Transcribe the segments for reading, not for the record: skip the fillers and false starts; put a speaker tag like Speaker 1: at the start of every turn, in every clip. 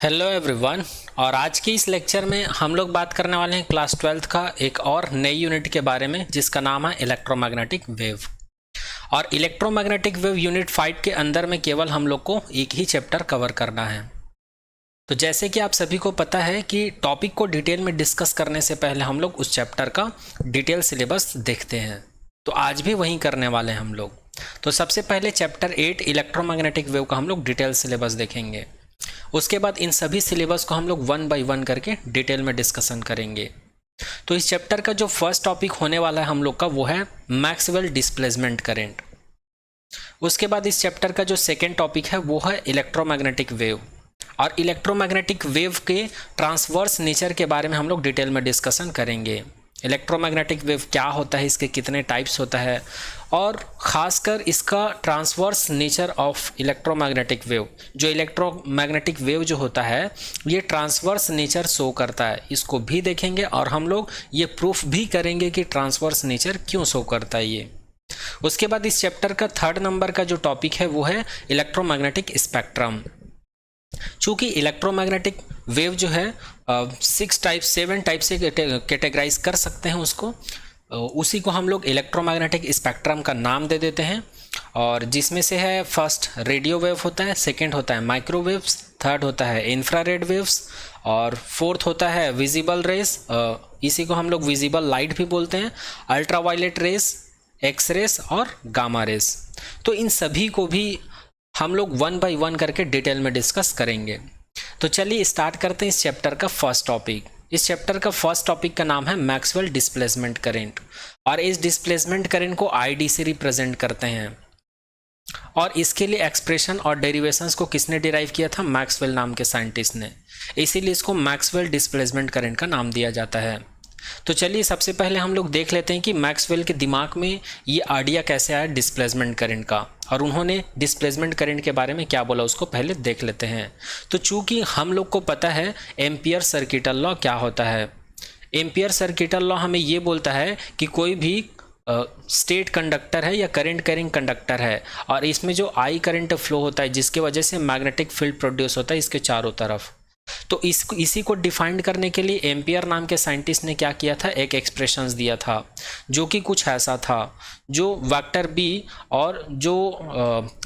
Speaker 1: Hello everyone. और आज की इस लेक्चर में हम लोग बात करने वाले हैं क्लास 12th का एक और नई यूनिट के बारे में जिसका नाम है इलेक्ट्रोमैग्नेटिक वेव। और इलेक्ट्रोमैग्नेटिक वेव यूनिट 5 के अंदर में केवल हम लोग को एक ही चैप्टर कवर करना है। तो जैसे कि आप सभी को पता है कि टॉपिक को डिटेल में डिस्कस करने से पहले हम लोग उस चैप्टर का डिटेल सिलेबस देखते हैं, तो आज भी वही करने वाले हैं हम लोग। तो सबसे पहले चैप्टर 8 इलेक्ट्रोमैग्नेटिक वेव का हम लोग डिटेल सिलेबस देखेंगे। उसके बाद इन सभी सिलेबस को हम लोग 1 बाय 1 करके डिटेल में डिस्कशन करेंगे। तो इस चैप्टर का जो फर्स्ट टॉपिक होने वाला है हम लोग का वो है मैक्सवेल डिस्प्लेसमेंट करंट। उसके बाद इस चैप्टर का जो सेकेंड टॉपिक है वो है इलेक्ट्रोमैग्नेटिक वेव। और इलेक्ट्रोमैग्नेटिक वेव के ट्रांसवर्स नेचर के बारे में हम लोग डिटेल में डिस्कशन करेंगे। इलेक्ट्रोमैग्नेटिक वेव क्या होता है, इसके कितने टाइप्स होता है, और ख़ासकर इसका transverse nature of electromagnetic wave. जो इलेक्ट्रोमैग्नेटिक वेव जो होता है ये ट्रांसवर्स नेचर शो करता है, इसको भी देखेंगे और हम लोग ये प्रूफ भी करेंगे कि ट्रांसवर्स नेचर क्यों शो करता है ये। उसके बाद इस चैप्टर का थर्ड नंबर का जो टॉपिक है वो है इलेक्ट्रोमैग्नेटिक स्पेक्ट्रम। चूँकि इलेक्ट्रोमैग्नेटिक वेव जो है 7 टाइप से कैटेगराइज कर सकते हैं उसको, उसी को हम लोग इलेक्ट्रोमैग्नेटिक स्पेक्ट्रम का नाम दे देते हैं। और जिसमें से है फर्स्ट रेडियो वेव होता है, सेकंड होता है माइक्रोवेव्स, थर्ड होता है इंफ्रारेड वेव्स, और फोर्थ होता है विजिबल रेस, इसी को हम लोग विजिबल लाइट भी बोलते हैं, अल्ट्रावायलेट रेस, एक्स रेस और गामा रेस। तो इन सभी को भी हम लोग 1 बाय 1 करके डिटेल में डिस्कस करेंगे। तो चलिए स्टार्ट करते हैं इस चैप्टर का फर्स्ट टॉपिक। इस चैप्टर का फर्स्ट टॉपिक का नाम है मैक्सवेल डिस्प्लेसमेंट करंट। और इस डिस्प्लेसमेंट करंट को आईडी से रिप्रेजेंट करते हैं। और इसके लिए एक्सप्रेशन और डेरिवेशंस को किसने डिराइव किया था? मैक्सवेल नाम के साइंटिस्ट ने। इसीलिए इसको मैक्सवेल डिस्प्लेसमेंट करंट का नाम दिया जाता है। तो चलिए सबसे पहले हम लोग देख लेते हैं कि मैक्सवेल के दिमाग में ये आइडिया कैसे आया डिस्प्लेसमेंट करंट का, और उन्होंने डिस्प्लेसमेंट करंट के बारे में क्या बोला उसको पहले देख लेते हैं। तो चूंकि हम लोग को पता है एम्पियर सर्किटल लॉ क्या होता है। एम्पियर सर्किटल लॉ हमें ये बोलता है कि कोई भी स्टेट कंडक्टर है या करंट कैरिंग कंडक्टर है, और इसमें जो आई करंट फ्लो होता है जिसकी वजह से मैग्नेटिक फील्ड प्रोड्यूस होता है इसके चारों तरफ। तो इसी को डिफाइन करने के लिए एम्पियर नाम के साइंटिस्ट ने क्या किया था, एक एक्सप्रेशंस दिया था जो कि कुछ ऐसा था। जो वेक्टर बी और जो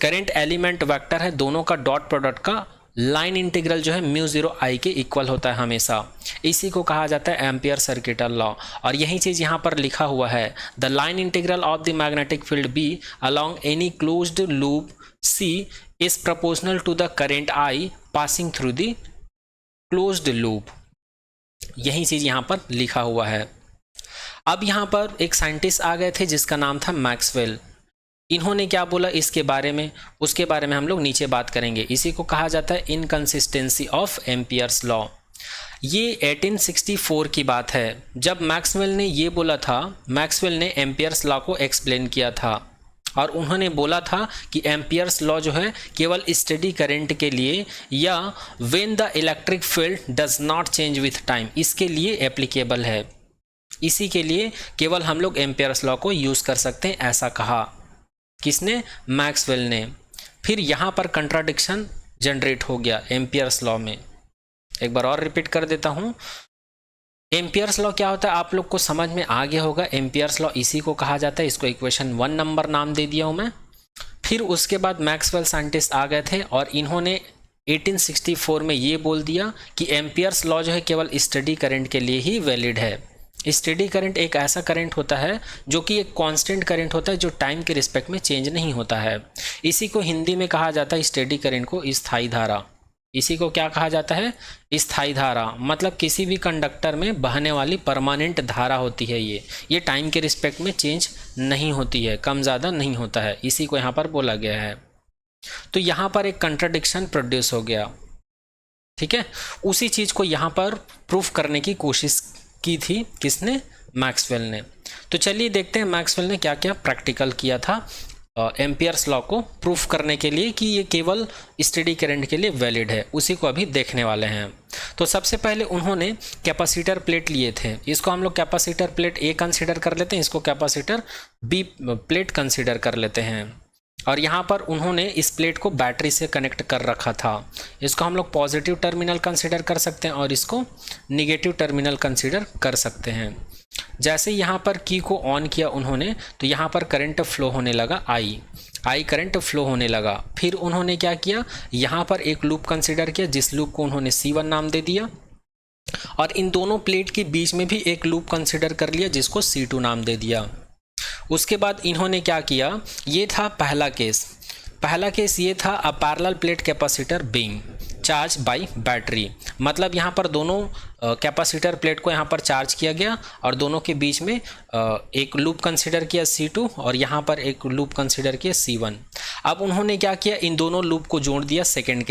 Speaker 1: करंट एलिमेंट वेक्टर है दोनों का डॉट प्रोडक्ट का लाइन इंटीग्रल जो है μ0 I के इक्वल होता है हमेशा। इसी को कहा जाता है एम्पियर सर्किटल लॉ। और यही चीज़ यहाँ पर लिखा हुआ है, the line integral of the magnetic field B along any closed loop C is proportional to the current I passing through the closed loop. यही चीज यहां पर लिखा हुआ है। अब यहां पर एक साइंटिस्ट आ गए थे जिसका नाम था मैक्सवेल। इन्होंने क्या बोला इसके बारे में, उसके बारे में हम लोग नीचे बात करेंगे। इसी को कहा जाता है इनकंसिस्टेंसी ऑफ एम्पियर्स लॉ। ये 1864 की बात है जब मैक्सवेल ने ये बोला था। मैक्सवेल ने एम्पियर्स लॉ को एक्सप्लेन किया था और उन्होंने बोला था कि एम्पियर्स लॉ जो है केवल स्टेडी करंट के लिए या when the electric field does not change with time, इसके लिए एप्लीकेबल है। इसी के लिए केवल हम लोग एम्पियर्स लॉ को यूज़ कर सकते हैं, ऐसा कहा। किसने? मैक्सवेल ने। फिर यहाँ पर कंट्राडिक्शन जनरेट हो गया एम्पियर्स लॉ में। एक बार और रिपीट कर देता हूँ। एम्पियर्स लॉ क्या होता है आप लोग को समझ में आ गया होगा। एम्पियर्स लॉ इसी को कहा जाता है, इसको इक्वेशन 1 नंबर नाम दे दिया हूँ मैं। फिर उसके बाद मैक्सवेल साइंटिस्ट आ गए थे और इन्होंने 1864 में ये बोल दिया कि एम्पियर्स लॉ जो है केवल स्टेडी करंट के लिए ही वैलिड है। स्टेडी करंट एक ऐसा करंट होता है जो कि एक कांस्टेंट करंट होता है जो टाइम के रिस्पेक्ट में चेंज नहीं होता है। इसी को हिंदी में कहा जाता है स्टेडी करंट को स्थायी धारा। इसी को क्या कहा जाता है? स्थायी धारा। मतलब किसी भी कंडक्टर में बहने वाली परमानेंट धारा होती है। ये टाइम के रिस्पेक्ट में चेंज नहीं होती है, कम ज़्यादा नहीं होता है। इसी को यहाँ पर बोला गया है। तो यहाँ पर एक कंट्राडिक्शन प्रोड्यूस हो गया, ठीक है। उसी चीज़ को यहाँ पर प्रूफ करने की कोशिश की थी किसने? मैक्सवेल ने। तो चलिए देखते हैं मैक्सवेल ने क्या क्या प्रैक्टिकल किया था एम्पियर्स लॉ को प्रूफ करने के लिए कि ये केवल स्टेडी करंट के लिए वैलिड है। उसी को अभी देखने वाले हैं। तो सबसे पहले उन्होंने कैपेसिटर प्लेट लिए थे। इसको हम लोग कैपेसिटर प्लेट ए कंसीडर कर लेते हैं, इसको कैपेसिटर बी प्लेट कंसीडर कर लेते हैं। और यहाँ पर उन्होंने इस प्लेट को बैटरी से कनेक्ट कर रखा था। इसको हम लोग पॉजिटिव टर्मिनल कंसिडर कर सकते हैं और इसको निगेटिव टर्मिनल कंसिडर कर सकते हैं। जैसे यहाँ पर की को ऑन किया उन्होंने तो यहाँ पर करंट फ्लो होने लगा, आई करंट फ्लो होने लगा। फिर उन्होंने क्या किया, यहाँ पर एक लूप कंसिडर किया जिस लूप को उन्होंने C1 नाम दे दिया, और इन दोनों प्लेट के बीच में भी एक लूप कंसिडर कर लिया जिसको C2 नाम दे दिया। उसके बाद इन्होंने क्या किया, ये था पहला केस ये था a parallel plate capacitor being charge by battery. मतलब यहाँ पर दोनों कैपेसिटर प्लेट को यहाँ पर चार्ज किया गया और दोनों के बीच में एक लूप कंसिडर किया C2 और यहाँ पर एक लूप कंसिडर किया C1। अब उन्होंने क्या किया, इन दोनों लूप को जोड़ दिया सेकंड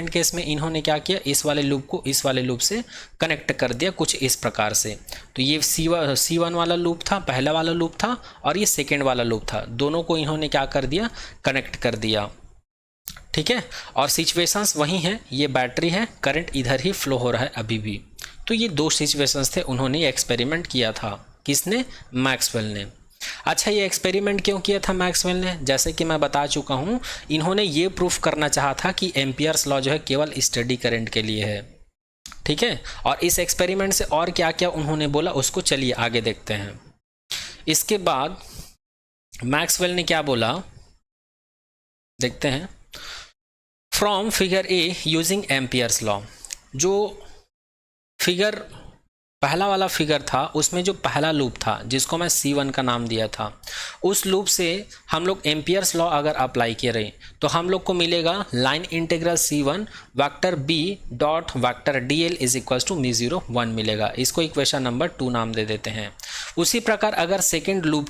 Speaker 1: केस में इन्होंने क्या किया, इस वाले लूप को इस वाले लूप से कनेक्ट कर दिया कुछ इस प्रकार से। तो ये C1 वाला लूप था, पहला वाला लूप था, और ये सेकेंड वाला लूप था। दोनों को इन्होंने क्या कर दिया, कनेक्ट कर दिया। ठीक है, और सिचुएशंस वही हैं, ये बैटरी है, करंट इधर ही फ्लो हो रहा है अभी भी। तो ये दो सिचुएशंस थे, उन्होंने एक्सपेरिमेंट किया था। किसने, मैक्सवेल ने। अच्छा, ये एक्सपेरिमेंट क्यों किया था मैक्सवेल ने? जैसे कि मैं बता चुका हूँ, इन्होंने ये प्रूफ करना चाहा था कि एम्पियर्स लॉ जो है केवल स्टेडी करंट के लिए है। ठीक है, और इस एक्सपेरिमेंट से और क्या क्या उन्होंने बोला उसको चलिए आगे देखते हैं। इसके बाद मैक्सवेल ने क्या बोला, देखते हैं। From figure A using Ampere's law, जो फिगर पहला वाला फिगर था उसमें जो पहला लूप था जिसको मैं C1 का नाम दिया था, उस लूप से हम लोग एम्पियर्स लॉ अगर अप्लाई किए रहे तो हम लोग को मिलेगा line integral C1 vector B dot vector DL is equals to μ0 मिलेगा। इसको इक्वेशन नंबर 2 नाम दे देते हैं। उसी प्रकार अगर सेकेंड लूप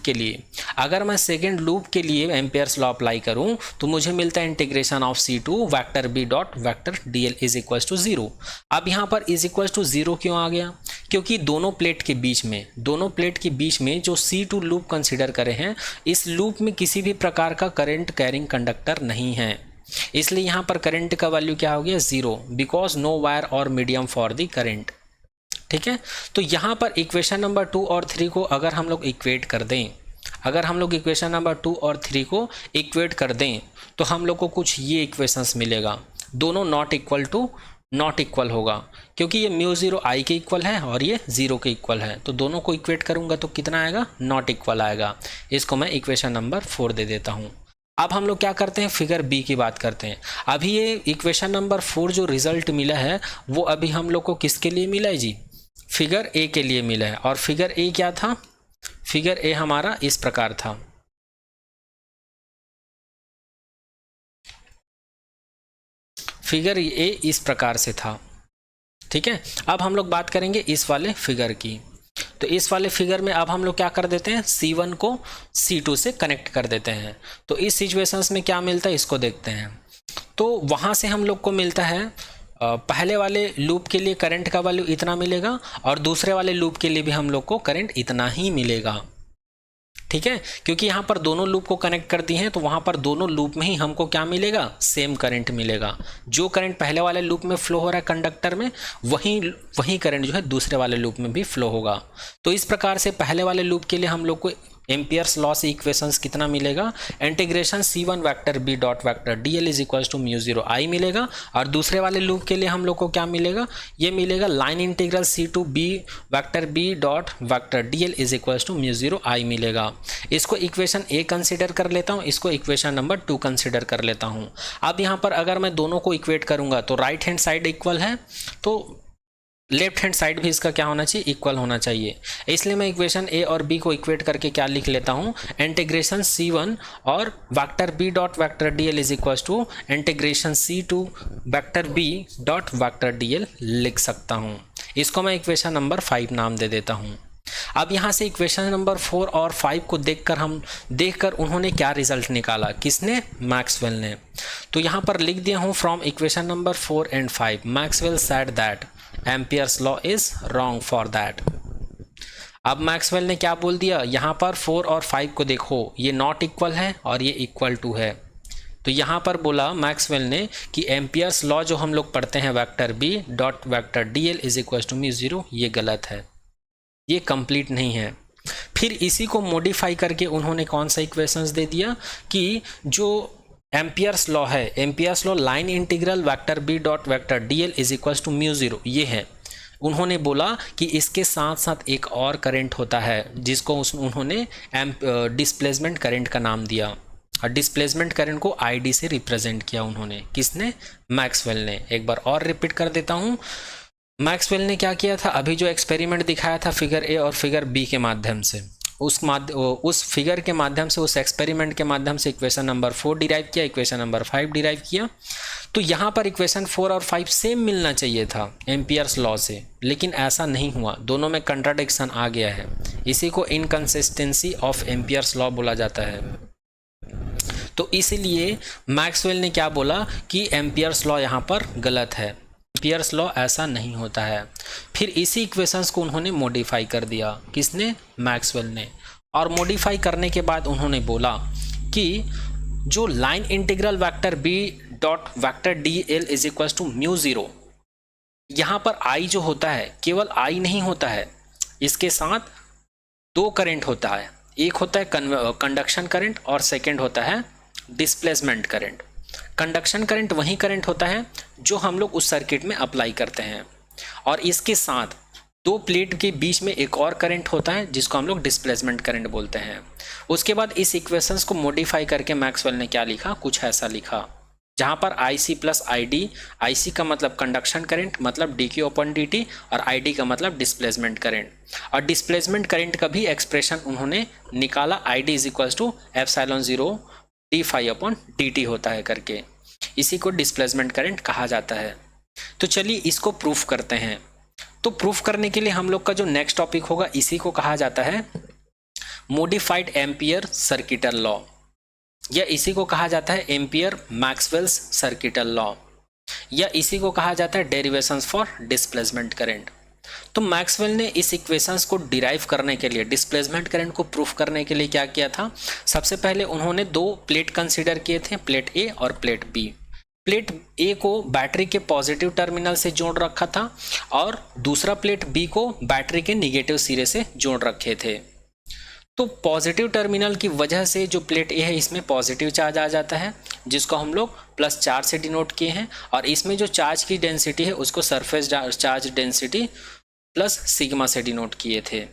Speaker 1: के लिए एम्पियर्स लॉ अप्लाई करूं तो मुझे मिलता है integration of C2 vector B dot vector DL is equals to 0। अब यहाँ पर इज इक्वल्स टू 0 क्यों आ गया? क्योंकि दोनों प्लेट के बीच में जो C2 लूप कंसिडर करे हैं, इस लूप में किसी भी प्रकार का करंट कैरिंग कंडक्टर नहीं है, इसलिए यहाँ पर करंट का वैल्यू क्या हो गया, 0, बिकॉज नो वायर और मीडियम फॉर द करंट। ठीक है, तो यहाँ पर इक्वेशन नंबर 2 और 3 को अगर हम लोग इक्वेट कर दें, इक्वेशन नंबर 2 और 3 को इक्वेट कर दें तो हम लोग को कुछ ये इक्वेशंस मिलेगा। दोनों नॉट इक्वल होगा क्योंकि ये μ0 I के इक्वल है और ये 0 के इक्वल है, तो दोनों को इक्वेट करूंगा तो कितना आएगा, नॉट इक्वल आएगा। इसको मैं इक्वेशन नंबर 4 दे देता हूं। अब हम लोग क्या करते हैं, फिगर बी की बात करते हैं। अभी ये इक्वेशन नंबर 4 जो रिजल्ट मिला है वो अभी हम लोग को किसके लिए मिला है जी, फिगर ए के लिए मिला है। और फिगर ए क्या था, फिगर ए हमारा इस प्रकार था। फिगर ए इस प्रकार से था। ठीक है, अब हम लोग बात करेंगे इस वाले फिगर की। तो इस वाले फिगर में अब हम लोग क्या कर देते हैं, C1 को C2 से कनेक्ट कर देते हैं। तो इस सिचुएशंस में क्या मिलता है इसको देखते हैं। तो वहाँ से हम लोग को मिलता है पहले वाले लूप के लिए करंट का वैल्यू इतना मिलेगा और दूसरे वाले लूप के लिए भी हम लोग को करंट इतना ही मिलेगा। ठीक है, क्योंकि यहाँ पर दोनों लूप को कनेक्ट कर दी हैं तो वहाँ पर दोनों लूप में ही हमको क्या मिलेगा, सेम करंट मिलेगा। जो करंट पहले वाले लूप में फ्लो हो रहा है कंडक्टर में, वही करंट जो है दूसरे वाले लूप में भी फ्लो होगा। तो इस प्रकार से पहले वाले लूप के लिए हम लोग को एम्पियर्स लॉ से इक्वेशंस कितना मिलेगा, integration C1 vector B dot vector DL is equals to μ0 I मिलेगा। और दूसरे वाले लूप के लिए हम लोग को क्या मिलेगा, ये मिलेगा line integral C2 B vector B dot vector DL is equals to μ0 I मिलेगा। इसको इक्वेशन ए कंसिडर कर लेता हूँ, इसको इक्वेशन नंबर 2 कंसिडर कर लेता हूँ। अब यहाँ पर अगर मैं दोनों को इक्वेट करूँगा तो राइट हैंड साइड इक्वल है तो लेफ्ट हैंड साइड भी इसका क्या होना चाहिए, इक्वल होना चाहिए। इसलिए मैं इक्वेशन ए और बी को इक्वेट करके क्या लिख लेता हूँ, इंटीग्रेशन C1 और vector B dot vector DL is equals to integration C2 vector B dot vector DL लिख सकता हूँ। इसको मैं इक्वेशन नंबर 5 नाम दे देता हूँ। अब यहाँ से इक्वेशन नंबर 4 और 5 को देखकर उन्होंने क्या रिजल्ट निकाला, किसने, मैक्सवेल ने। तो यहाँ पर लिख दिया हूँ from equation number 4 and 5 Maxwell said that Ampere's law is wrong for that. अब मैक्सवेल ने क्या बोल दिया, यहाँ पर 4 और 5 को देखो, ये नॉट इक्वल है और ये इक्वल टू है। तो यहाँ पर बोला मैक्सवेल ने कि एम्पियर्स लॉ जो हम लोग पढ़ते हैं vector B dot vector DL is equal to μ0, ये गलत है, ये कंप्लीट नहीं है। फिर इसी को मॉडिफाई करके उन्होंने कौन सा इक्वेशंस दे दिया कि जो एम्पियर्स लॉ है, Ampere's law line integral vector B dot vector D L is equals to mu zero, ये है। उन्होंने बोला कि इसके साथ साथ एक और करंट होता है जिसको उन्होंने डिस्प्लेसमेंट करंट का नाम दिया, और डिस्प्लेसमेंट करंट को आईडी से रिप्रेजेंट किया उन्होंने। किसने? मैक्सवेल ने। एक बार और रिपीट कर देता हूँ। मैक्सवेल ने क्या किया था, अभी जो एक्सपेरिमेंट दिखाया था फिगर ए और फिगर बी के माध्यम से, उस फिगर के माध्यम से, उस एक्सपेरिमेंट के माध्यम से इक्वेशन नंबर 4 डिराइव किया, इक्वेशन नंबर 5 डिराइव किया। तो यहाँ पर इक्वेशन 4 और 5 सेम मिलना चाहिए था एम्पियर्स लॉ से, लेकिन ऐसा नहीं हुआ, दोनों में कंट्राडिक्शन आ गया है। इसी को इनकंसिस्टेंसी ऑफ एम्पियर्स लॉ बोला जाता है। तो इसीलिए मैक्सवेल ने क्या बोला कि एम्पियर्स लॉ यहाँ पर गलत है, एम्पियर्स लॉ ऐसा नहीं होता है। फिर इसी इक्वेशंस को उन्होंने मॉडिफाई कर दिया। किसने? मैक्सवेल ने। और मॉडिफाई करने के बाद उन्होंने बोला कि जो line integral vector B dot vector D L is equals to mu zero, यहाँ पर आई जो होता है केवल आई नहीं होता है, इसके साथ दो करंट होता है, एक होता है कंडक्शन करंट और सेकेंड होता है डिस्प्लेसमेंट करंट। कंडक्शन करंट वही करंट होता है जो हम लोग उस सर्किट में अप्लाई करते हैं, और इसके साथ दो प्लेट के बीच में एक और करंट होता है जिसको हम लोग डिस्प्लेसमेंट करंट बोलते हैं। उसके बाद इस इक्वेशंस को मॉडिफाई करके मैक्सवेल ने क्या लिखा, कुछ ऐसा लिखा, जहाँ पर IC प्लस ID, IC का मतलब कंडक्शन करंट मतलब dq अपॉन dt, और ID का मतलब डिस्प्लेसमेंट करंट। और डिस्प्लेसमेंट करंट का भी एक्सप्रेशन उन्होंने निकाला, ID is equals to epsilon 0 d upon dt होता है करके। इसी को डिस्प्लेसमेंट करंट कहा जाता है। तो चलिए इसको प्रूफ करते हैं। तो प्रूफ करने के लिए हम लोग का जो नेक्स्ट टॉपिक होगा, इसी को कहा जाता है मॉडिफाइड एम्पियर सर्किटल लॉ, या इसी को कहा जाता है एम्पियर मैक्सवेल्स सर्किटल लॉ, या इसी को कहा जाता है डेरिवेशंस फॉर डिस्प्लेसमेंट करंट। तो मैक्सवेल ने इस इक्वेशंस को डिराइव करने के लिए, डिस्प्लेसमेंट करंट को प्रूफ करने के लिए क्या किया था, सबसे पहले उन्होंने दो प्लेट कंसीडर किए थे, प्लेट ए और प्लेट बी। प्लेट ए को बैटरी के पॉजिटिव टर्मिनल से जोड़ रखा था और दूसरा प्लेट बी को बैटरी के निगेटिव सिरे से जोड़ रखे थे। तो पॉजिटिव टर्मिनल की वजह से जो प्लेट ए है इसमें पॉजिटिव चार्ज आ जाता है, जिसको हम लोग प्लस चार्ज से डिनोट किए हैं, और इसमें जो चार्ज की डेंसिटी है उसको surface charge density plus sigma से डिनोट किए थे।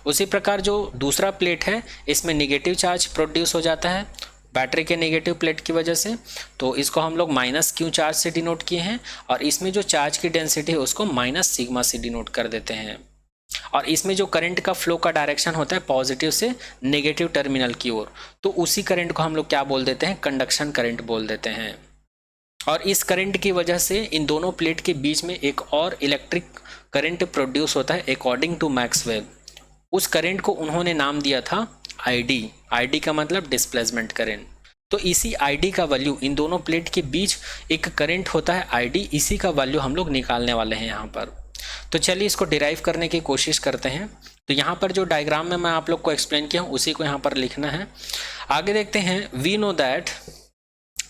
Speaker 1: उसी प्रकार जो दूसरा प्लेट है इसमें निगेटिव चार्ज प्रोड्यूस हो जाता है बैटरी के नेगेटिव प्लेट की वजह से, तो इसको हम लोग माइनस क्यू चार्ज से डिनोट किए हैं, और इसमें जो चार्ज की डेंसिटी है उसको माइनस सिग्मा से डिनोट कर देते हैं। और इसमें जो करंट का फ्लो का डायरेक्शन होता है पॉजिटिव से नेगेटिव टर्मिनल की ओर, तो उसी करंट को हम लोग क्या बोल देते हैं, कंडक्शन करंट बोल देते हैं। और इस करंट की वजह से इन दोनों प्लेट के बीच में एक और इलेक्ट्रिक करंट प्रोड्यूस होता है अकॉर्डिंग टू मैक्सवेल। उस करंट को उन्होंने नाम दिया था ID। ID का मतलब डिस्प्लेसमेंट करंट। तो इसी ID का वैल्यू, इन दोनों प्लेट के बीच एक करंट होता है ID, इसी का वैल्यू हम लोग निकालने वाले हैं यहाँ पर। तो चलिए इसको डिराइव करने की कोशिश करते हैं। तो यहाँ पर जो डायग्राम में मैं आप लोग को एक्सप्लेन किया हूँ उसी को यहाँ पर लिखना है। आगे देखते हैं। We know that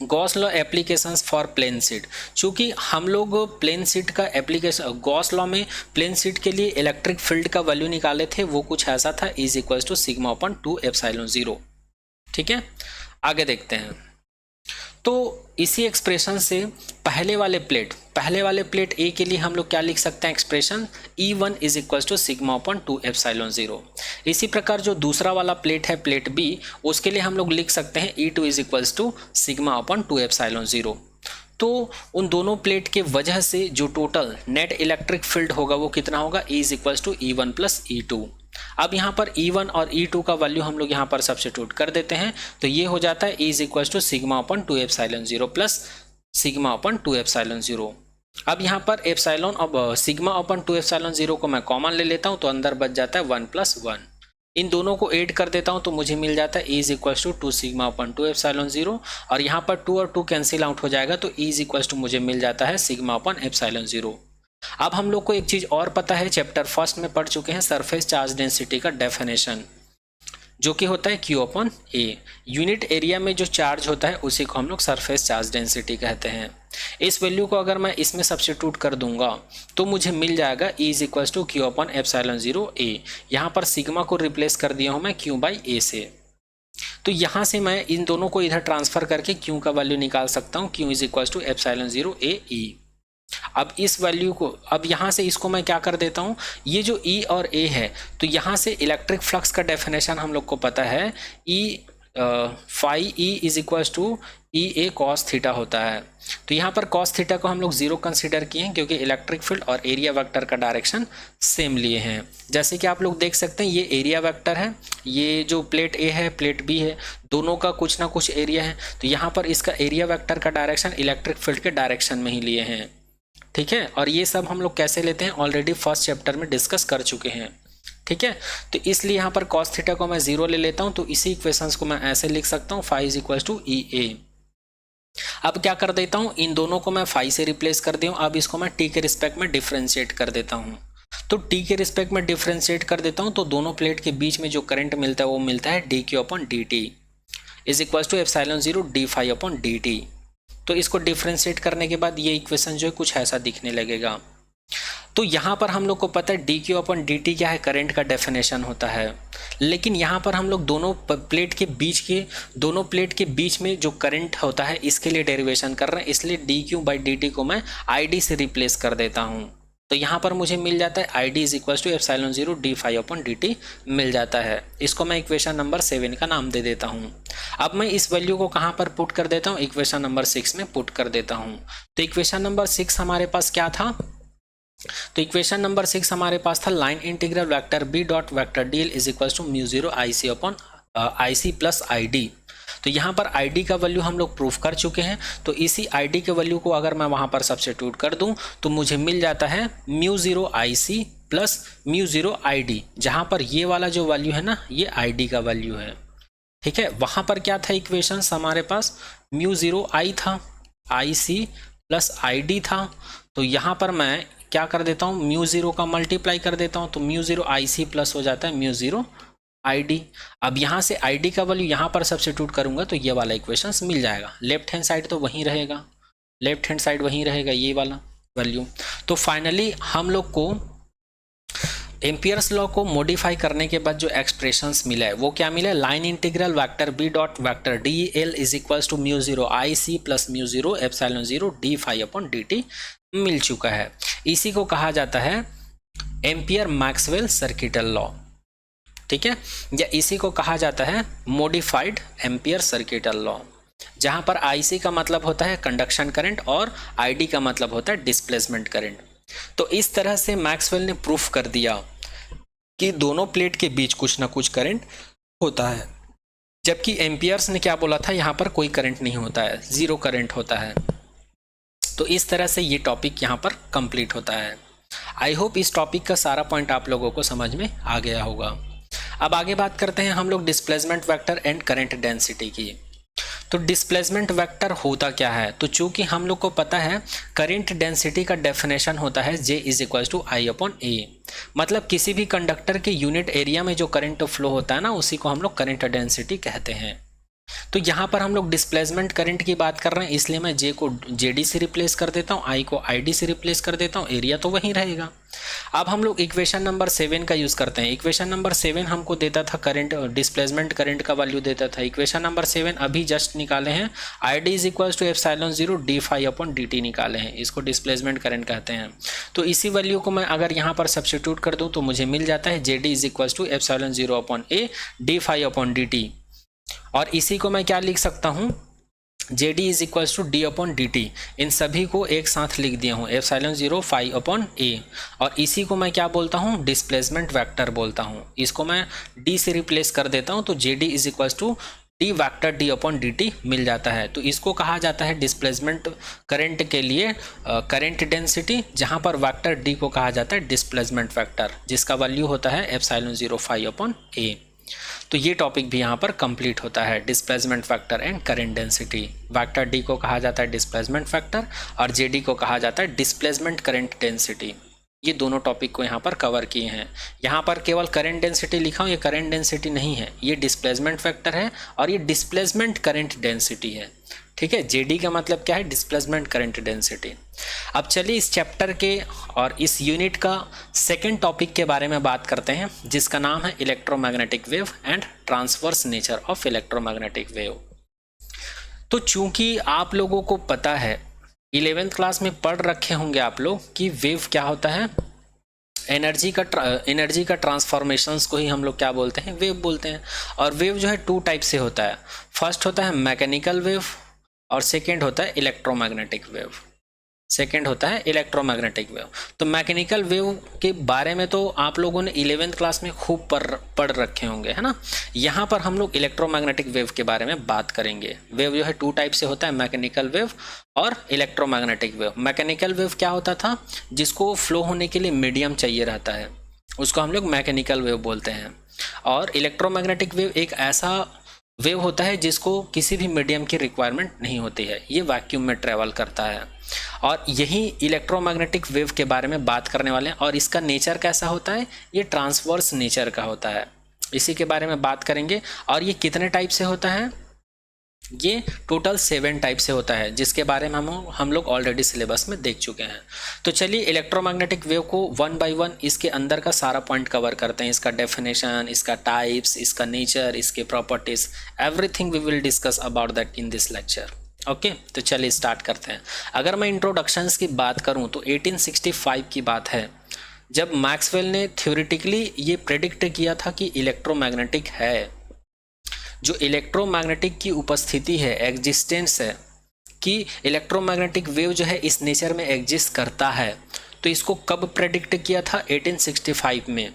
Speaker 1: Gauss law applications for plane sheet. चूँकि हम लोग प्लेन शीट का एप्लीकेशन, गॉस लॉ में प्लेन शीट के लिए इलेक्ट्रिक फील्ड का वैल्यू निकाले थे, वो कुछ ऐसा था, is equals to sigma upon 2 epsilon 0। ठीक है, आगे देखते हैं। तो इसी एक्सप्रेशन से पहले वाले प्लेट ए के लिए हम लोग क्या लिख सकते हैं expression, E1 is equals to sigma upon 2 epsilon 0। इसी प्रकार जो दूसरा वाला प्लेट है प्लेट बी, उसके लिए हम लोग लिख सकते हैं E2 is equals to sigma upon 2 epsilon 0। तो उन दोनों प्लेट के वजह से जो टोटल नेट इलेक्ट्रिक फील्ड होगा वो कितना होगा, E is equals to E1 plus E2। अब यहाँ पर E1 और E2 का वैल्यू हम लोग यहाँ पर सब्स्टिट्यूट कर देते हैं, तो ये हो जाता है E is equals to sigma upon 2 epsilon 0 plus sigma upon 2 epsilon 0। अब यहाँ पर एप्सिलॉन, अब सिग्मा अपॉन 2 एप्सिलॉन 0 को मैं कॉमन ले लेता हूँ, तो अंदर बच जाता है 1 प्लस 1। इन दोनों को ऐड कर देता हूँ तो मुझे मिल जाता है E is equals to 2 sigma upon 2 epsilon 0, और यहाँ पर 2 और 2 कैंसिल आउट हो जाएगा, तो E इज इक्वल्स टू मुझे मिल जाता है सिग्मा अपॉन एप्सिलॉन 0। अब हम लोग को एक चीज़ और पता है, चैप्टर फर्स्ट में पढ़ चुके हैं सरफेस चार्ज डेंसिटी का डेफिनेशन। जो कि होता है Q upon A। Unit area में जो चार्ज होता है उसी को हम लोग सरफेस चार्ज डेंसिटी कहते हैं। इस वैल्यू को अगर मैं इसमें सब्स्टिट्यूट कर दूंगा तो मुझे मिल जाएगा E is equals to Q upon epsilon 0 A। यहाँ पर सिग्मा को रिप्लेस कर दिया हूँ मैं Q बाई A से। तो यहाँ से मैं इन दोनों को इधर ट्रांसफर करके Q का वैल्यू निकाल सकता हूँ। Q is equals to epsilon 0 A E। अब इस वैल्यू को, अब यहाँ से इसको मैं क्या कर देता हूँ, ये जो E और A है, तो यहाँ से इलेक्ट्रिक फ्लक्स का डेफिनेशन हम लोग को पता है, phi E is equals to E A cos theta होता है। तो यहाँ पर कॉस थीटा को हम लोग 0 कंसिडर किए हैं क्योंकि इलेक्ट्रिक फील्ड और एरिया वेक्टर का डायरेक्शन सेम लिए हैं। जैसे कि आप लोग देख सकते हैं, ये एरिया वेक्टर है, ये जो प्लेट ए है प्लेट बी है, दोनों का कुछ ना कुछ एरिया है। तो यहाँ पर इसका एरिया वेक्टर का डायरेक्शन इलेक्ट्रिक फील्ड के डायरेक्शन में ही लिए हैं, ठीक है। और ये सब हम लोग कैसे लेते हैं ऑलरेडी फर्स्ट चैप्टर में डिस्कस कर चुके हैं, ठीक है। तो इसलिए यहाँ पर कॉस थीटा को मैं 0 ले लेता हूँ, तो इसी इक्वेशंस को मैं ऐसे लिख सकता हूँ, phi is equals to E ए। अब क्या कर देता हूँ, इन दोनों को मैं फाई से रिप्लेस कर दिया हूँ। अब इसको मैं टी के रिस्पेक्ट में डिफ्रेंशिएट कर देता हूँ। तो टी के रिस्पेक्ट में डिफ्रेंशिएट कर देता हूँ तो दोनों प्लेट के बीच में जो करंट मिलता है वो मिलता है D Q upon D T is equals to epsilon 0 D phi upon D T. तो इसको डिफ्रेंशिएट करने के बाद ये इक्वेशन जो है कुछ ऐसा दिखने लगेगा। तो यहाँ पर हम लोग को पता है D Q upon D T क्या है, करंट का डेफिनेशन होता है। लेकिन यहाँ पर हम लोग दोनों प्लेट के बीच में जो करंट होता है इसके लिए डेरिवेशन कर रहे हैं, इसलिए D Q by D T को मैं आई डी से रिप्लेस कर देता हूँ। तो यहाँ पर मुझे मिल जाता है I d is equals to epsilon 0 D phi upon D t मिल जाता है। इसको मैं इक्वेशन नंबर 7 का नाम दे देता हूँ। अब मैं इस वैल्यू को कहाँ पर पुट कर देता हूँ, इक्वेशन नंबर 6 में पुट कर देता हूँ। तो इक्वेशन नंबर 6 हमारे पास क्या था, तो इक्वेशन नंबर 6 हमारे पास था line integral vector B dot vector D L is equals to mu 0 I C upon I C plus I D. तो यहाँ पर आई डी का वैल्यू हम लोग प्रूफ कर चुके हैं। तो इसी आई डी के वैल्यू को अगर मैं वहाँ पर सब्स्टिट्यूट कर दूँ तो मुझे मिल जाता है mu 0 I C plus mu 0 I D, जहाँ पर ये वाला जो वैल्यू है ना ये आई डी का वैल्यू है, ठीक है। वहाँ पर क्या था इक्वेशन हमारे पास, म्यू 0 आई था, आई सी प्लस आई डी था। तो यहाँ पर मैं क्या कर देता हूँ, म्यू 0 का मल्टीप्लाई कर देता हूँ, तो म्यू 0 आई सी प्लस हो जाता है म्यू 0 आई डी। अब यहाँ से आई डी का वैल्यू यहाँ पर सब्स्टिट्यूट करूँगा तो ये वाला इक्वेशंस मिल जाएगा। लेफ्ट हैंड साइड तो वहीं रहेगा, लेफ्ट हैंड साइड वहीं रहेगा ये वाला वैल्यू। तो फाइनली हम लोग को एम्पियर्स लॉ को मॉडिफाई करने के बाद जो एक्सप्रेशंस मिला है वो क्या मिला है, line integral vector B dot vector D L is equals to mu 0 I C plus mu 0 epsilon 0 D phi upon D t मिल चुका है। इसी को कहा जाता है एम्पियर मैक्सवेल सर्किटल लॉ, ठीक है, या इसी को कहा जाता है मॉडिफाइड एम्पियर सर्किटल लॉ, जहां पर आईसी का मतलब होता है कंडक्शन करंट और आईडी का मतलब होता है डिस्प्लेसमेंट करंट। तो इस तरह से मैक्सवेल ने प्रूफ कर दिया कि दोनों प्लेट के बीच कुछ ना कुछ करंट होता है, जबकि एम्पियर्स ने क्या बोला था, यहाँ पर कोई करंट नहीं होता है, जीरो करंट होता है। तो इस तरह से ये टॉपिक यहाँ पर कंप्लीट होता है। आई होप इस टॉपिक का सारा पॉइंट आप लोगों को समझ में आ गया होगा। अब आगे बात करते हैं हम लोग displacement vector and current density की। तो डिस्प्लेसमेंट वेक्टर होता क्या है, तो चूंकि हम लोग को पता है करंट डेंसिटी का डेफिनेशन होता है J is equals to I upon A. मतलब किसी भी कंडक्टर के यूनिट एरिया में जो करंट फ्लो होता है ना उसी को हम लोग करंट डेंसिटी कहते हैं। तो यहाँ पर हम लोग डिस्प्लेसमेंट करंट की बात कर रहे हैं, इसलिए मैं J को JD से रिप्लेस कर देता हूँ, I को ID से रिप्लेस कर देता हूँ, एरिया तो वहीं रहेगा। अब हम लोग इक्वेशन नंबर 7 का यूज़ करते हैं। इक्वेशन नंबर 7 हमको देता था करंट, डिस्प्लेसमेंट करंट का वैल्यू देता था। इक्वेशन नंबर 7 अभी जस्ट निकाले हैं, ID is equals to epsilon 0 D phi upon D T निकाले हैं, इसको डिस्प्लेसमेंट करंट कहते हैं। तो इसी वैल्यू को मैं अगर यहाँ पर सब्स्टिट्यूट कर दूँ तो मुझे मिल जाता है JD is equals to epsilon 0 upon A d phi upon D t. और इसी को मैं क्या लिख सकता हूँ, JD is equals to d upon D t. इन सभी को एक साथ लिख दिया हूँ, एप्सिलॉन 0 फाई अपॉन ए। और इसी को मैं क्या बोलता हूँ, डिस्प्लेसमेंट वेक्टर बोलता हूँ। इसको मैं D से रिप्लेस कर देता हूँ तो JD is equals to d vector D upon D t मिल जाता है। तो इसको कहा जाता है डिस्प्लेसमेंट करंट के लिए करंट डेंसिटी, जहाँ पर वेक्टर D को कहा जाता है डिस्प्लेसमेंट वेक्टर, जिसका वैल्यू होता है एप्सिलॉन 0 फाई अपॉन ए। तो ये टॉपिक भी यहाँ पर कंप्लीट होता है, displacement factor and current density. Vector D को कहा जाता है डिस्प्लेसमेंट फैक्टर और JD को कहा जाता है डिस्प्लेसमेंट करंट डेंसिटी। ये दोनों टॉपिक को यहाँ पर कवर किए हैं। यहाँ पर केवल करंट डेंसिटी लिखा हूँ, ये करंट डेंसिटी नहीं है, ये डिस्प्लेसमेंट फैक्टर है और ये डिस्प्लेसमेंट करंट डेंसिटी है। ठीक है, जेडी का मतलब क्या है, डिस्प्लेसमेंट करंट डेंसिटी। अब चलिए इस चैप्टर के और इस यूनिट का सेकेंड टॉपिक के बारे में बात करते हैं, जिसका नाम है electromagnetic wave and transverse nature of electromagnetic wave. तो चूंकि आप लोगों को पता है, 11th क्लास में पढ़ रखे होंगे आप लोग कि वेव क्या होता है, एनर्जी का ट्रांसफॉर्मेशंस को ही हम लोग क्या बोलते हैं, वेव बोलते हैं। और वेव जो है 2 टाइप से होता है, फर्स्ट होता है मैकेनिकल वेव और सेकेंड होता है इलेक्ट्रोमैग्नेटिक वेव। तो मैकेनिकल वेव के बारे में तो आप लोगों ने 11th क्लास में खूब पढ़ रखे होंगे, है ना। यहाँ पर हम लोग इलेक्ट्रोमैग्नेटिक वेव के बारे में बात करेंगे। वेव जो है 2 टाइप से होता है, मैकेनिकल वेव और इलेक्ट्रोमैग्नेटिक वेव। मैकेनिकल वेव क्या होता था, जिसको फ्लो होने के लिए मीडियम चाहिए रहता है, उसको हम लोग मैकेनिकल वेव बोलते हैं। और इलेक्ट्रोमैग्नेटिक वेव एक ऐसा वेव होता है जिसको किसी भी मीडियम की रिक्वायरमेंट नहीं होती है, ये वैक्यूम में ट्रेवल करता है। और यही इलेक्ट्रोमैग्नेटिक वेव के बारे में बात करने वाले हैं। और इसका नेचर कैसा होता है, ये ट्रांसवर्स नेचर का होता है, इसी के बारे में बात करेंगे। और ये कितने टाइप से होता है, ये टोटल 7 टाइप से होता है, जिसके बारे में हम लोग ऑलरेडी सिलेबस में देख चुके हैं। तो चलिए इलेक्ट्रोमैग्नेटिक वेव को 1 बाय 1 इसके अंदर का सारा पॉइंट कवर करते हैं। इसका डेफिनेशन, इसका टाइप्स, इसका नेचर, इसके properties, everything we will discuss about that in this lecture. Okay, तो चलिए स्टार्ट करते हैं। अगर मैं इंट्रोडक्शंस की बात करूं तो 1865 की बात है, जब मैक्सवेल ने थ्योरेटिकली ये प्रेडिक्ट किया था कि इलेक्ट्रोमैग्नेटिक है, जो इलेक्ट्रोमैग्नेटिक की उपस्थिति है, एग्जिस्टेंस है, कि इलेक्ट्रोमैग्नेटिक वेव जो है इस नेचर में एग्जिस्ट करता है। तो इसको कब प्रेडिक्ट किया था, 1865 में।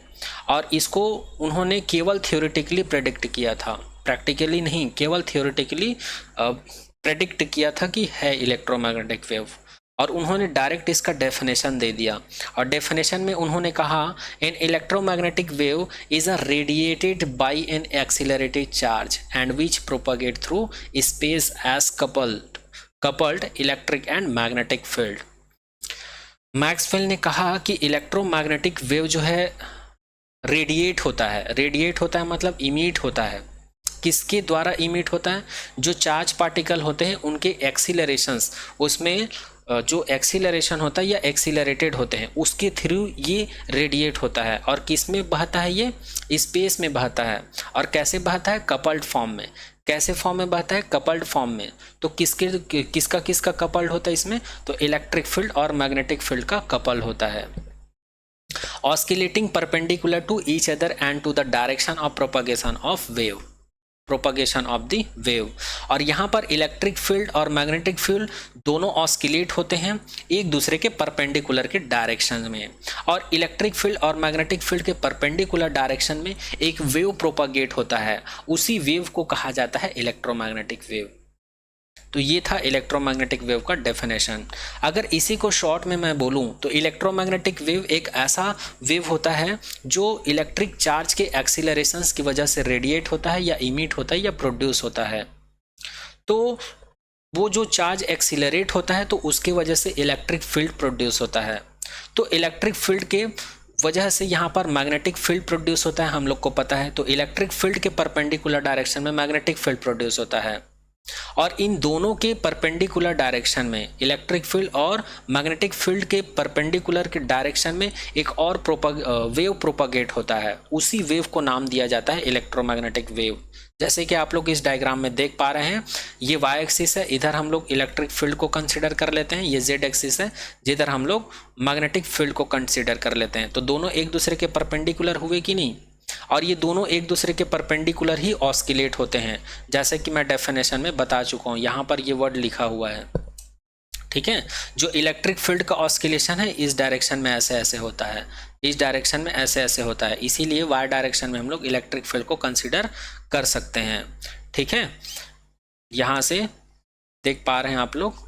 Speaker 1: और इसको उन्होंने केवल थ्योरेटिकली प्रेडिक्ट किया था, प्रैक्टिकली नहीं, केवल थ्योरेटिकली प्रेडिक्ट किया था कि है इलेक्ट्रोमैग्नेटिक वेव। और उन्होंने डायरेक्ट इसका डेफिनेशन दे दिया। और डेफिनेशन में उन्होंने कहा, an electromagnetic wave is a radiated by an accelerated charge and which propagate through space as coupled electric and magnetic field. Maxwell ने कहा कि इलेक्ट्रोमैग्नेटिक वेव जो है रेडिएट होता है मतलब इमिट होता है। किसके द्वारा इमिट होता है, जो चार्ज पार्टिकल होते हैं उनके एक्सीलरेशंस, उसमें जो एक्सीलरेशन होता है या एक्सीलरेटेड होते हैं, उसके थ्रू ये रेडिएट होता है। और किस में बहता है, ये स्पेस में बहता है। और कैसे बहता है, कपल्ड फॉर्म में। कैसे फॉर्म में बहता है, कपल्ड फॉर्म में। तो किसका कपल्ड होता है इसमें, तो इलेक्ट्रिक फील्ड और मैग्नेटिक फील्ड का कपल होता है। Oscillating perpendicular to each other and to the direction of propagation of the wave. और यहाँ पर इलेक्ट्रिक फील्ड और मैग्नेटिक फील्ड दोनों ऑस्किलेट होते हैं एक दूसरे के परपेंडिकुलर के डायरेक्शन में। और इलेक्ट्रिक फील्ड और मैग्नेटिक फील्ड के परपेंडिकुलर डायरेक्शन में एक वेव प्रोपगेट होता है, उसी वेव को कहा जाता है इलेक्ट्रोमैग्नेटिक वेव। तो ये था इलेक्ट्रोमैग्नेटिक वेव का डेफिनेशन। अगर इसी को शॉर्ट में मैं बोलूं तो इलेक्ट्रोमैग्नेटिक वेव एक ऐसा वेव होता है जो इलेक्ट्रिक चार्ज के एक्सीलरेशंस की वजह से रेडिएट होता है या इमिट होता है या प्रोड्यूस होता है। तो वो जो चार्ज एक्सीलरेट होता है तो उसके वजह से इलेक्ट्रिक फील्ड प्रोड्यूस होता है। तो इलेक्ट्रिक फील्ड के वजह से यहाँ पर मैग्नेटिक फील्ड प्रोड्यूस होता है, हम लोग को पता है। तो इलेक्ट्रिक फील्ड के परपेंडिकुलर डायरेक्शन में मैग्नेटिक फील्ड प्रोड्यूस होता है। और इन दोनों के परपेंडिकुलर डायरेक्शन में, इलेक्ट्रिक फील्ड और मैग्नेटिक फील्ड के परपेंडिकुलर के डायरेक्शन में एक और वेव प्रोपगेट होता है, उसी वेव को नाम दिया जाता है इलेक्ट्रोमैग्नेटिक वेव। जैसे कि आप लोग इस डायग्राम में देख पा रहे हैं, ये वाई एक्सिस है, इधर हम लोग इलेक्ट्रिक फील्ड को कंसिडर कर लेते हैं। ये जेड एक्सिस है, जिधर हम लोग मैग्नेटिक फील्ड को कंसिडर कर लेते हैं। तो दोनों एक दूसरे के परपेंडिकुलर हुए कि नहीं, और ये दोनों एक दूसरे के परपेंडिकुलर ही ऑस्किलेट होते हैं, जैसे कि मैं डेफिनेशन में बता चुका हूँ। यहाँ पर ये वर्ड लिखा हुआ है, ठीक है। जो इलेक्ट्रिक फील्ड का ऑस्किलेशन है इस डायरेक्शन में ऐसे ऐसे होता है, इस डायरेक्शन में ऐसे ऐसे होता है, इसीलिए वाई डायरेक्शन में हम लोग इलेक्ट्रिक फील्ड को कंसिडर कर सकते हैं, ठीक है। यहाँ से देख पा रहे हैं आप लोग,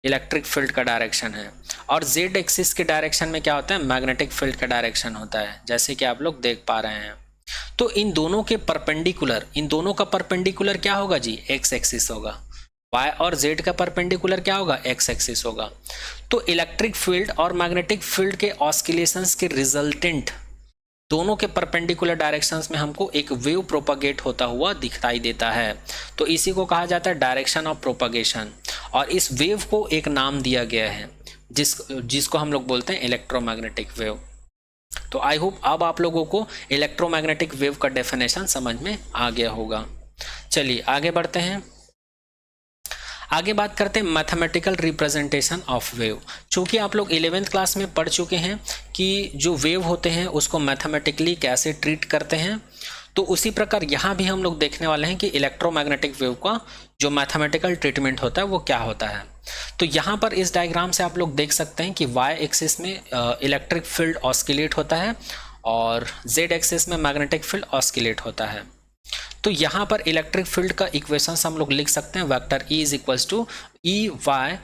Speaker 1: इलेक्ट्रिक फील्ड का डायरेक्शन है। और जेड एक्सिस के डायरेक्शन में क्या होता है, मैग्नेटिक फील्ड का डायरेक्शन होता है, जैसे कि आप लोग देख पा रहे हैं। तो इन दोनों के परपेंडिकुलर, इन दोनों का परपेंडिकुलर क्या होगा जी, एक्स एक्सिस होगा। y और z का परपेंडिकुलर क्या होगा, x एक्सिस होगा। तो इलेक्ट्रिक फील्ड और मैग्नेटिक फील्ड के ऑस्किलेशंस के रिजल्टेंट दोनों के परपेंडिकुलर डायरेक्शंस में हमको एक वेव प्रोपागेट होता हुआ दिखाई देता है। तो इसी को कहा जाता है डायरेक्शन ऑफ प्रोपागेशन, और इस वेव को एक नाम दिया गया है जिसको हम लोग बोलते हैं इलेक्ट्रोमैग्नेटिक वेव। तो आई होप अब आप लोगों को इलेक्ट्रोमैग्नेटिक वेव का डेफिनेशन समझ में आ गया होगा। चलिए आगे बढ़ते हैं। आगे बात करते हैं मैथमेटिकल रिप्रेजेंटेशन ऑफ वेव। चूँकि आप लोग 11th क्लास में पढ़ चुके हैं कि जो वेव होते हैं उसको मैथमेटिकली कैसे ट्रीट करते हैं, तो उसी प्रकार यहाँ भी हम लोग देखने वाले हैं कि इलेक्ट्रोमैग्नेटिक वेव का जो मैथमेटिकल ट्रीटमेंट होता है वो क्या होता है। तो यहाँ पर इस डायग्राम से आप लोग देख सकते हैं कि वाई एक्सिस में इलेक्ट्रिक फील्ड ऑस्किलेट होता है और जेड एक्सिस में मैग्नेटिक फील्ड ऑस्किलेट होता है। तो यहाँ पर इलेक्ट्रिक फील्ड का इक्वेशंस हम लोग लिख सकते हैं vector E is equals to E Y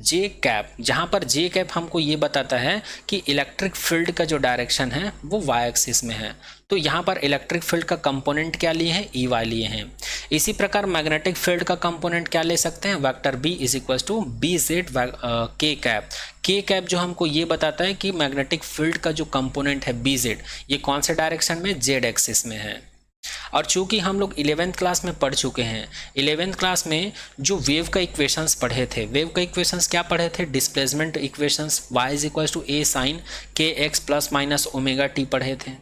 Speaker 1: J cap, जहाँ पर जे कैप हमको ये बताता है कि इलेक्ट्रिक फील्ड का जो डायरेक्शन है वो वाई एक्सिस में है। तो यहाँ पर इलेक्ट्रिक फील्ड का कंपोनेंट क्या लिए हैं, ई वाई लिए हैं। इसी प्रकार मैग्नेटिक फील्ड का कंपोनेंट क्या ले सकते हैं, vector B is equals to B Z K cap. K cap जो हमको ये बताता है कि मैग्नेटिक फील्ड का जो कंपोनेंट है बी जेड, ये कौन से डायरेक्शन में, जेड एक्सिस में है। और चूंकि हम लोग 11th क्लास में पढ़ चुके हैं, 11th क्लास में जो वेव का इक्वेशंस पढ़े थे, वेव का इक्वेशंस क्या पढ़े थे, displacement equations y is equal to A sine के x plus minus omega t पढ़े थे,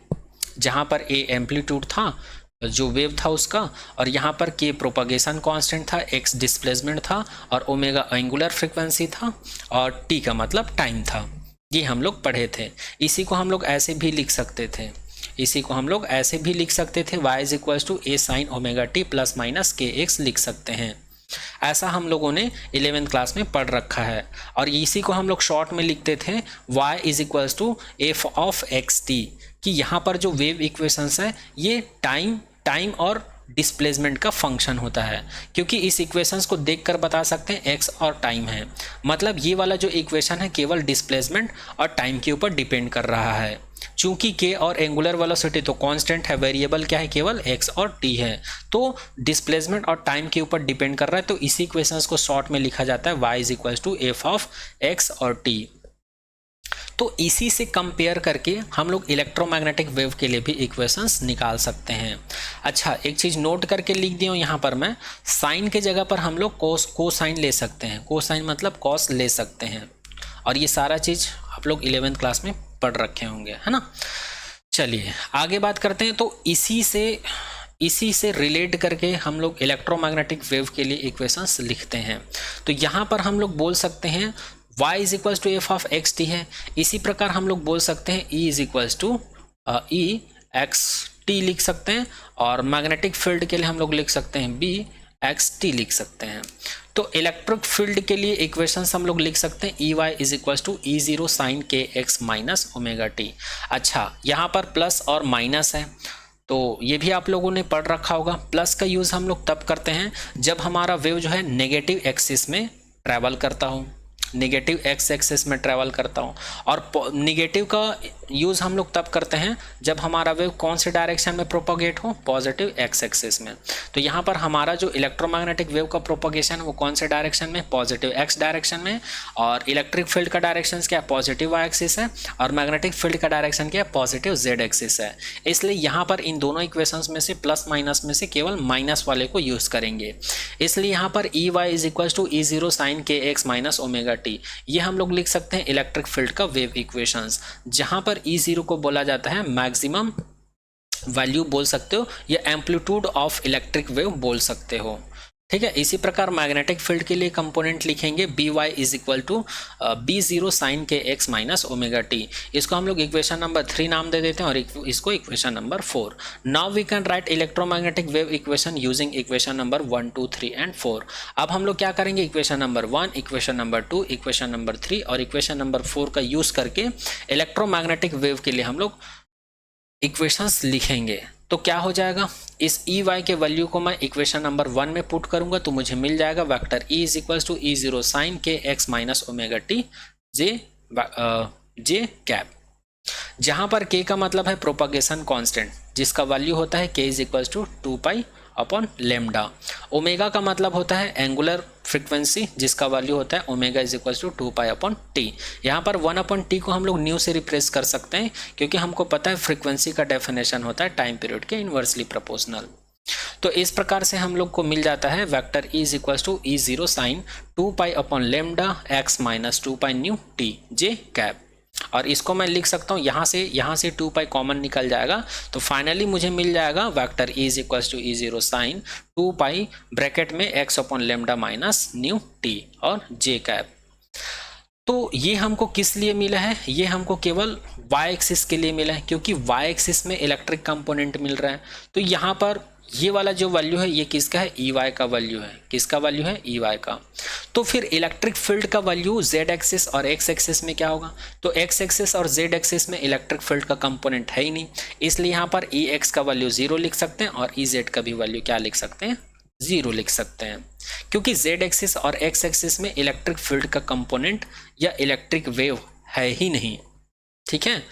Speaker 1: जहाँ पर a एम्पलीट्यूड था जो वेव था उसका, और यहाँ पर k प्रोपगेशन कांस्टेंट था, x डिस्प्लेसमेंट था और ओमेगा एंगुलर फ्रिक्वेंसी था और t का मतलब टाइम था। ये हम लोग पढ़े थे। इसी को हम लोग ऐसे भी लिख सकते थे, y is equal to A sine omega t plus minus k x लिख सकते हैं। ऐसा हम लोगों ने 11th क्लास में पढ़ रखा है। और इसी को हम लोग शॉर्ट में लिखते थे y is equal to f of x t, कि यहाँ पर जो वेव इक्वेशंस है ये टाइम और डिस्प्लेसमेंट का फंक्शन होता है, क्योंकि इस इक्वेशंस को देखकर बता सकते हैं x और टाइम है। मतलब ये वाला जो इक्वेशन है केवल डिस्प्लेसमेंट और टाइम के ऊपर डिपेंड कर रहा है। चूंकि k और एंगुलर वेलोसिटी तो कांस्टेंट है, वेरिएबल क्या है, केवल x और t है, तो डिस्प्लेसमेंट और टाइम के ऊपर डिपेंड कर रहा है। तो इसी इक्वेशंस को शॉर्ट में लिखा जाता है y is equal to f of x और t। तो इसी से कंपेयर करके हम लोग इलेक्ट्रोमैग्नेटिक वेव के लिए भी इक्वेशंस निकाल सकते हैं। अच्छा, एक चीज़ नोट करके लिख दिया हूँ यहाँ पर मैं, साइन के जगह पर हम लोग कोसाइन ले सकते हैं, कोसाइन मतलब कॉस ले सकते हैं, और ये सारा चीज़ आप लोग 11th क्लास में पढ़ रखे होंगे, है ना। चलिए आगे बात करते हैं। तो इसी से रिलेट करके हम लोग इलेक्ट्रोमैग्नेटिक वेव के लिए इक्वेशंस लिखते हैं। तो यहाँ पर हम लोग बोल सकते हैं y is equal to f of x t है। इसी प्रकार हम लोग बोल सकते हैं E is equal to E x t लिख सकते हैं, और मैग्नेटिक फील्ड के लिए हम लोग लिख सकते हैं बी एक्स टी लिख सकते हैं। तो इलेक्ट्रिक फील्ड के लिए इक्वेशंस हम लोग लिख सकते हैं E y is equal to E zero sine के एक्स माइनस ओमेगा टी। अच्छा, यहाँ पर प्लस और माइनस है, तो ये भी आप लोगों ने पढ़ रखा होगा। प्लस का यूज़ हम लोग तब करते हैं जब हमारा वेव जो है नेगेटिव एक्सिस में ट्रैवल करता हो, नेगेटिव एक्स एक्सिस में ट्रैवल करता हूँ, और नेगेटिव का यूज़ हम लोग तब करते हैं जब हमारा वेव कौन से डायरेक्शन में प्रोपोगेट हो, पॉजिटिव एक्स एक्सिस में। तो यहाँ पर हमारा जो इलेक्ट्रोमैग्नेटिक वेव का प्रोपोगेशन है वो कौन से डायरेक्शन में, पॉजिटिव एक्स डायरेक्शन में, और इलेक्ट्रिक फील्ड का डायरेक्शन क्या है, पॉजिटिव वाई एक्सिस है, और मैग्नेटिक फील्ड का डायरेक्शन क्या है, पॉजिटिव जेड एक्सिस है। इसलिए यहाँ पर इन दोनों इक्वेशंस में से प्लस माइनस में से केवल माइनस वाले को यूज़ करेंगे। इसलिए यहाँ पर E y is equal to E zero sine के एक्स माइनस ओमेगा टी, ये हम लोग लिख सकते हैं इलेक्ट्रिक फील्ड का वेव इक्वेशंस, जहां पर E0 को बोला जाता है मैक्सिमम वैल्यू बोल सकते हो, या एम्पलीट्यूड ऑफ इलेक्ट्रिक वेव बोल सकते हो। ठीक है, इसी प्रकार मैग्नेटिक फील्ड के लिए कंपोनेंट लिखेंगे B y is equal to B zero sine के एक्स माइनस ओमेगा टी। इसको हम लोग इक्वेशन नंबर 3 नाम दे देते हैं, और इसको equation number 4। Now we can write electromagnetic wave equation using equation number 1, 2, 3 and 4। अब हम लोग क्या करेंगे, equation number 1, equation number 2, equation number 3 और इक्वेशन नंबर 4 का यूज करके इलेक्ट्रोमैग्नेटिक वेव के लिए हम लोग इक्वेशंस लिखेंगे। तो क्या हो जाएगा, इस ई वाई के वैल्यू को मैं इक्वेशन नंबर 1 में पुट करूंगा तो मुझे मिल जाएगा vector E is equal to E zero sine के x minus omega t j cap, जहां पर k का मतलब है प्रोपगेशन कांस्टेंट, जिसका वैल्यू होता है k is equal to 2 pi upon lambda. Omega का मतलब होता है एंगुलर फ्रीक्वेंसी जिसका वैल्यू होता है omega is equal to 2 pi upon t. यहाँ पर 1 अपॉन टी को हम लोग न्यू से रिप्लेस कर सकते हैं क्योंकि हमको पता है फ्रीक्वेंसी का डेफिनेशन होता है टाइम पीरियड के इन्वर्सली प्रोपोर्शनल। तो इस प्रकार से हम लोग को मिल जाता है vector E is equal to E zero sine 2 pi upon lambda x minus 2 pi nu t j cap. और इसको मैं लिख सकता हूँ यहाँ से 2 पाई कॉमन निकल जाएगा, तो फाइनली मुझे मिल जाएगा vector E is equal to E zero sine 2 pi bracket में x upon lambda minus nu t और जे कैप। तो ये हमको किस लिए मिला है, ये हमको केवल वाई एक्सिस के लिए मिला है क्योंकि वाई एक्सिस में इलेक्ट्रिक कंपोनेंट मिल रहा है। तो यहाँ पर ये वाला जो वैल्यू है ये किसका है, ई वाई का वैल्यू है। किसका वैल्यू है, ई वाई का। तो फिर इलेक्ट्रिक फील्ड का वैल्यू जेड एक्सिस और एक्स एक्सिस में क्या होगा, तो एक्स एक्सिस और जेड एक्सिस में इलेक्ट्रिक फील्ड का कंपोनेंट है ही नहीं, इसलिए यहाँ पर ई एक्स का वैल्यू 0 लिख सकते हैं और ई जेड का भी वैल्यू क्या लिख सकते हैं, 0 लिख सकते हैं, क्योंकि जेड एक्सिस और एक्स एक्सिस में इलेक्ट्रिक फील्ड का कंपोनेंट या इलेक्ट्रिक वेव है ही नहीं। ठीक है,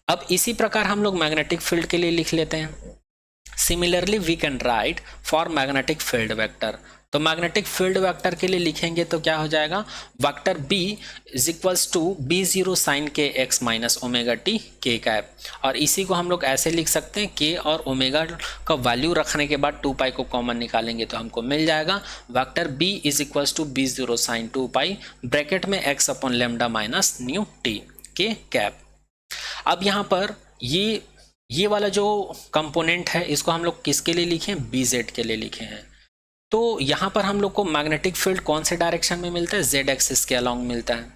Speaker 1: अब इसी प्रकार हम लोग मैग्नेटिक फील्ड के लिए लिख लेते हैं। Similarly we can write for magnetic field vector. तो मैग्नेटिक फील्ड वेक्टर के लिए लिखेंगे तो क्या हो जाएगा, vector B is equals to B zero sine के एक्स माइनस ओमेगा टी के कैप। और इसी को हम लोग ऐसे लिख सकते हैं, के और ओमेगा का वैल्यू रखने के बाद 2 पाई को कॉमन निकालेंगे तो हमको मिल जाएगा vector B is equals to B zero sine 2 pi bracket में x upon lambda minus nu t के कैप। अब यहाँ पर ये वाला जो कंपोनेंट है इसको हम लोग किसके लिए लिखे हैं, बी जेड के लिए लिखे हैं। तो यहाँ पर हम लोग को मैग्नेटिक फील्ड कौन से डायरेक्शन में मिलता है, जेड एक्सिस के अलॉन्ग मिलता है।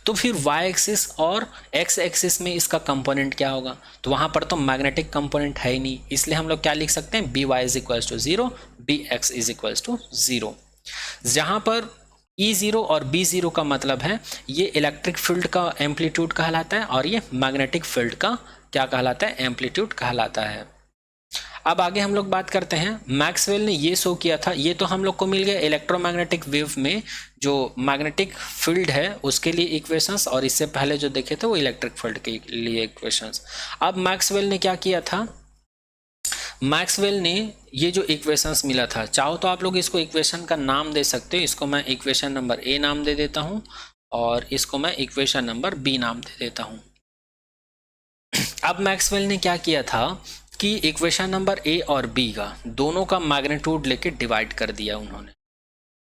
Speaker 1: तो फिर वाई एक्सिस और एक्स एक्सिस में इसका कंपोनेंट क्या होगा, तो वहाँ पर तो मैग्नेटिक कंपोनेंट है ही नहीं, इसलिए हम लोग क्या लिख सकते हैं, B y is equals to 0, B x is equals to 0। जहाँ पर E0 और B0 का मतलब है ये इलेक्ट्रिक फील्ड का एम्पलीट्यूड कहलाता है और ये मैग्नेटिक फील्ड का क्या कहलाता है, एम्पलीट्यूड कहलाता है। अब आगे हम लोग बात करते हैं, मैक्सवेल ने ये शो किया था, ये तो हम लोग को मिल गया इलेक्ट्रोमैग्नेटिक वेव में जो मैग्नेटिक फील्ड है उसके लिए इक्वेशंस, और इससे पहले जो देखे थे वो इलेक्ट्रिक फील्ड के लिए इक्वेशंस। अब मैक्सवेल ने क्या किया था, मैक्सवेल ने ये जो इक्वेशंस मिला था, चाहो तो आप लोग इसको इक्वेशन का नाम दे सकते हो, इसको मैं इक्वेशन नंबर ए नाम दे देता हूँ और इसको मैं इक्वेशन नंबर बी नाम दे देता हूँ। अब मैक्सवेल ने क्या किया था कि इक्वेशन नंबर ए और बी का दोनों का मैग्नीट्यूड लेके डिवाइड कर दिया उन्होंने।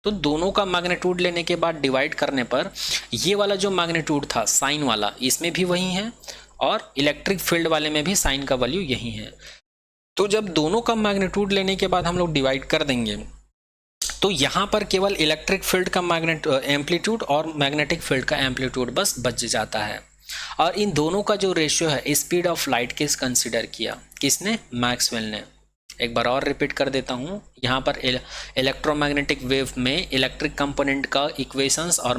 Speaker 1: तो दोनों का मैग्नीट्यूड लेने के बाद डिवाइड करने पर ये वाला जो मैग्नीट्यूड था साइन वाला, इसमें भी वही है और इलेक्ट्रिक फील्ड वाले में भी साइन का वैल्यू यही है। तो जब दोनों का मैग्नीट्यूड लेने के बाद हम लोग डिवाइड कर देंगे तो यहाँ पर केवल इलेक्ट्रिक फील्ड का एम्पलीट्यूड और मैग्नेटिक फील्ड का एम्पलीट्यूड बस बच जाता है। और इन दोनों का जो रेशियो है स्पीड ऑफ लाइट के कंसिडर किया, किसने, मैक्सवेल ने। एक बार और रिपीट कर देता हूँ, यहाँ पर इलेक्ट्रोमैग्नेटिक वेव में इलेक्ट्रिक कंपोनेंट का इक्वेशंस और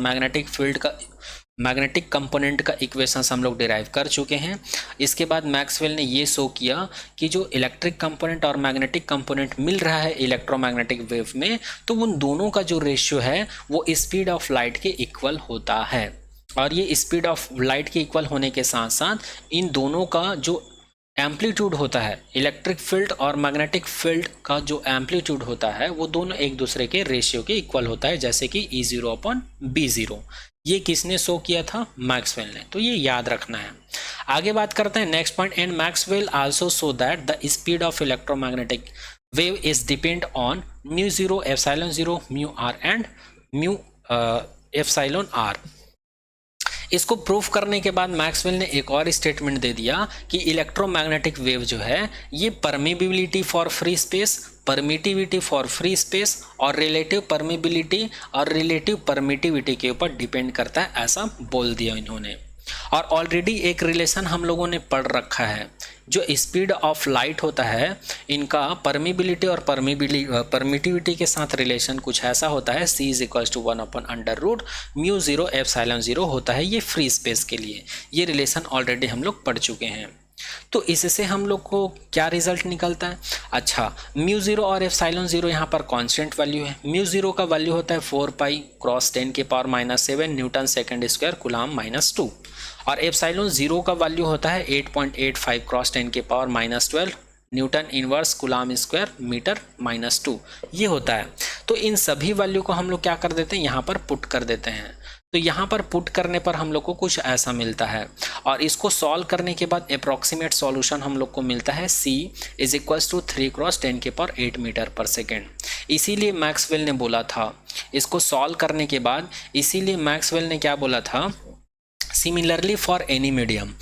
Speaker 1: मैग्नेटिक कंपोनेंट का इक्वेशंस हम लोग डिराइव कर चुके हैं। इसके बाद मैक्सवेल ने ये शो किया कि जो इलेक्ट्रिक कंपोनेंट और मैग्नेटिक कंपोनेंट मिल रहा है इलेक्ट्रोमैग्नेटिक वेव में, तो उन दोनों का जो रेशियो है वो स्पीड ऑफ लाइट के इक्वल होता है। और ये स्पीड ऑफ लाइट के इक्वल होने के साथ साथ इन दोनों का जो एम्पलीट्यूड होता है, इलेक्ट्रिक फील्ड और मैग्नेटिक फील्ड का जो एम्पलीट्यूड होता है वो दोनों एक दूसरे के रेशियो के इक्वल होता है, जैसे कि E0 अपॉन B0। ये किसने शो किया था, मैक्सवेल ने। तो ये याद रखना है। आगे बात करते हैं next point, and Maxwell also show that the speed of electromagnetic wave is depend on μ0 epsilon 0 μr and μ epsilon r। इसको प्रूफ करने के बाद मैक्सवेल ने एक और स्टेटमेंट दे दिया कि इलेक्ट्रोमैग्नेटिक वेव जो है ये permeability for free space, permittivity for free space और रिलेटिव परमिबिलिटी और रिलेटिव परमिटिविटी के ऊपर डिपेंड करता है, ऐसा बोल दिया इन्होंने। और ऑलरेडी एक रिलेशन हम लोगों ने पढ़ रखा है, जो स्पीड ऑफ लाइट होता है इनका परमिबिलिटी और परमिटिविटी के साथ रिलेशन कुछ ऐसा होता है, C is equals to 1 upon under root μ0 epsilon 0 होता है ये फ्री स्पेस के लिए। ये रिलेशन ऑलरेडी हम लोग पढ़ चुके हैं। तो इससे हम लोग को क्या रिजल्ट निकलता है, अच्छा μ0 और एप्सिलॉन 0 यहाँ पर कांस्टेंट वैल्यू है। μ0 का वैल्यू होता है 4 पाई क्रॉस 10 के power -7 Newton second square coulomb -2 और एप्सिलॉन 0 का वैल्यू होता है 8.85 क्रॉस 10 के power -12 newton inverse coulomb square metre -2 ये होता है। तो इन सभी वैल्यू को हम लोग क्या कर देते हैं, यहाँ पर पुट कर देते हैं। तो यहाँ पर पुट करने पर हम लोग को कुछ ऐसा मिलता है, और इसको सॉल्व करने के बाद अप्रॉक्सीमेट सॉल्यूशन हम लोग को मिलता है C is equals to 3 × 10⁸ metre per second. इसीलिए मैक्सवेल ने बोला था, इसको सॉल्व करने के बाद इसीलिए मैक्सवेल ने क्या बोला था, सिमिलरली फॉर एनी मीडियम।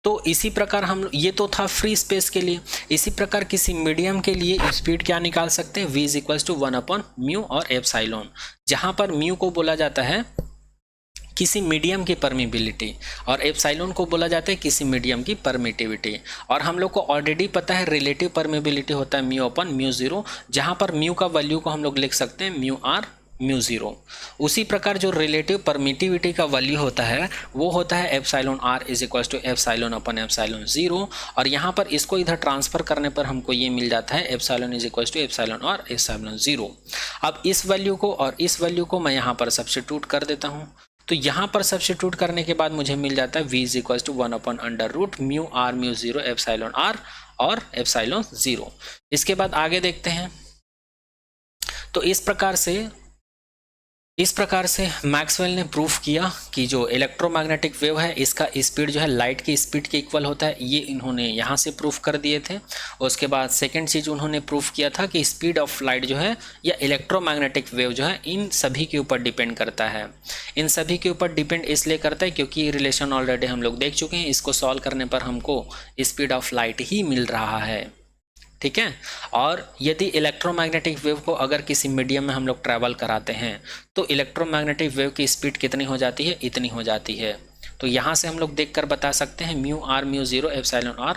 Speaker 1: तो इसी प्रकार हम, ये तो था फ्री स्पेस के लिए, इसी प्रकार किसी मीडियम के लिए स्पीड क्या निकाल सकते हैं, v इज इक्वल्स टू 1/μ और एप्सिलॉन, जहाँ पर म्यू को बोला जाता है किसी मीडियम की परमिबिलिटी और एप्सिलॉन को बोला जाता है किसी मीडियम की परमिटिविटी। और हम लोग को ऑलरेडी पता है रिलेटिव परमिबिलिटी होता है μ/μ0, जहाँ पर म्यू का वैल्यू को हम लोग लिख सकते हैं μr μ0। उसी प्रकार जो रिलेटिव परमिटिविटी का वैल्यू होता है वो होता है εr इज इक्वल्स टू ε/ε0, और यहाँ पर इसको इधर ट्रांसफर करने पर हमको ये मिल जाता है ε इज इक्वल्स टू εr ε0। अब इस वैल्यू को और इस वैल्यू को मैं यहाँ पर सब्स्टिट्यूट कर देता हूँ। तो यहाँ पर सब्स्टिट्यूट करने के बाद मुझे मिल जाता है v is equals to 1/√μr μ0 εr और ε0। इसके बाद आगे देखते हैं। तो इस प्रकार से मैक्सवेल ने प्रूफ किया कि जो इलेक्ट्रोमैग्नेटिक वेव है इसका स्पीड जो है लाइट की स्पीड के इक्वल होता है, ये इन्होंने यहाँ से प्रूफ कर दिए थे। उसके बाद सेकंड चीज़ उन्होंने प्रूफ किया था कि स्पीड ऑफ लाइट जो है या इलेक्ट्रोमैग्नेटिक वेव जो है इन सभी के ऊपर डिपेंड करता है। इन सभी के ऊपर डिपेंड इसलिए करता है क्योंकि ये रिलेशन ऑलरेडी हम लोग देख चुके हैं, इसको सॉल्व करने पर हमको स्पीड ऑफ लाइट ही मिल रहा है, ठीक है। और यदि इलेक्ट्रोमैग्नेटिक वेव को अगर किसी मीडियम में हम लोग ट्रैवल कराते हैं तो इलेक्ट्रोमैग्नेटिक वेव की स्पीड कितनी हो जाती है, इतनी हो जाती है। तो यहाँ से हम लोग देखकर बता सकते हैं μr μ0 εr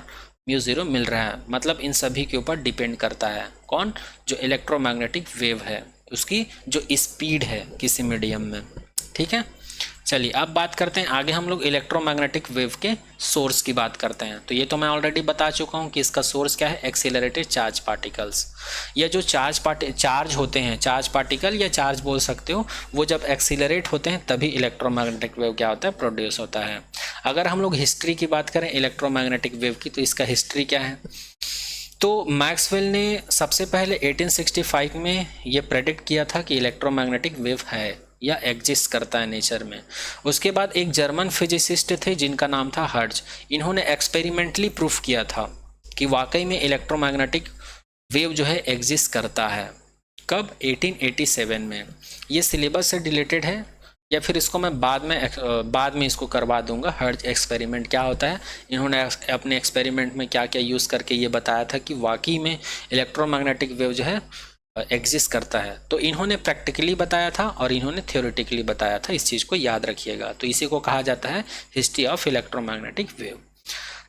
Speaker 1: μ0 मिल रहा है, मतलब इन सभी के ऊपर डिपेंड करता है कौन, जो इलेक्ट्रोमैग्नेटिक वेव है उसकी जो स्पीड है किसी मीडियम में, ठीक है। चलिए अब बात करते हैं आगे, हम लोग इलेक्ट्रोमैग्नेटिक वेव के सोर्स की बात करते हैं। तो ये तो मैं ऑलरेडी बता चुका हूँ कि इसका सोर्स क्या है, एक्सीलरेटेड चार्ज पार्टिकल्स। या जो चार्ज होते हैं, चार्ज पार्टिकल या चार्ज बोल सकते हो, वो जब एक्सीलरेट होते हैं तभी इलेक्ट्रोमैग्नेटिक वेव क्या होता है, प्रोड्यूस होता है। अगर हम लोग हिस्ट्री की बात करें इलेक्ट्रोमैग्नेटिक वेव की, तो इसका हिस्ट्री क्या है, तो मैक्सवेल ने सबसे पहले 1865 में ये प्रेडिक्ट किया था कि इलेक्ट्रोमैग्नेटिक वेव है या एग्जिस्ट करता है नेचर में। उसके बाद एक जर्मन फिजिसिस्ट थे जिनका नाम था हर्ट्ज, इन्होंने एक्सपेरिमेंटली प्रूफ किया था कि वाकई में इलेक्ट्रोमैग्नेटिक वेव जो है एग्जिस्ट करता है। कब, 1887 में। ये सिलेबस से रिलेटेड है या फिर इसको मैं बाद में इसको करवा दूंगा। हर्ट्ज एक्सपेरिमेंट क्या होता है, इन्होंने अपने एक्सपेरिमेंट में क्या क्या यूज़ करके ये बताया था कि वाकई में इलेक्ट्रोमैग्नेटिक वेव जो है एग्जिस्ट करता है। तो इन्होंने प्रैक्टिकली बताया था और इन्होंने थ्योरेटिकली बताया था, इस चीज़ को याद रखिएगा। तो इसी को कहा जाता है history of electromagnetic wave.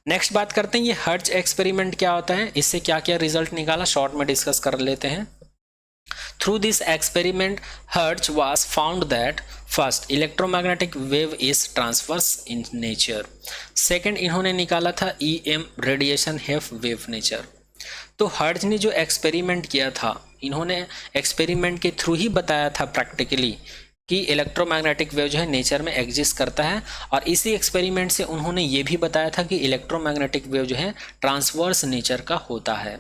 Speaker 1: Next बात करते हैं ये हर्ट्ज एक्सपेरिमेंट क्या होता है, इससे क्या क्या रिजल्ट निकाला, शॉर्ट में डिस्कस कर लेते हैं। Through this experiment hertz was found that first electromagnetic wave is transverse in nature. Second इन्होंने निकाला था EM radiation have wave nature. तो हर्ट्ज ने जो एक्सपेरिमेंट किया था, इन्होंने एक्सपेरिमेंट के थ्रू ही बताया था प्रैक्टिकली कि इलेक्ट्रोमैग्नेटिक वेव जो है नेचर में एग्जिस्ट करता है, और इसी एक्सपेरिमेंट से उन्होंने ये भी बताया था कि इलेक्ट्रोमैग्नेटिक वेव जो है ट्रांसवर्स नेचर का होता है,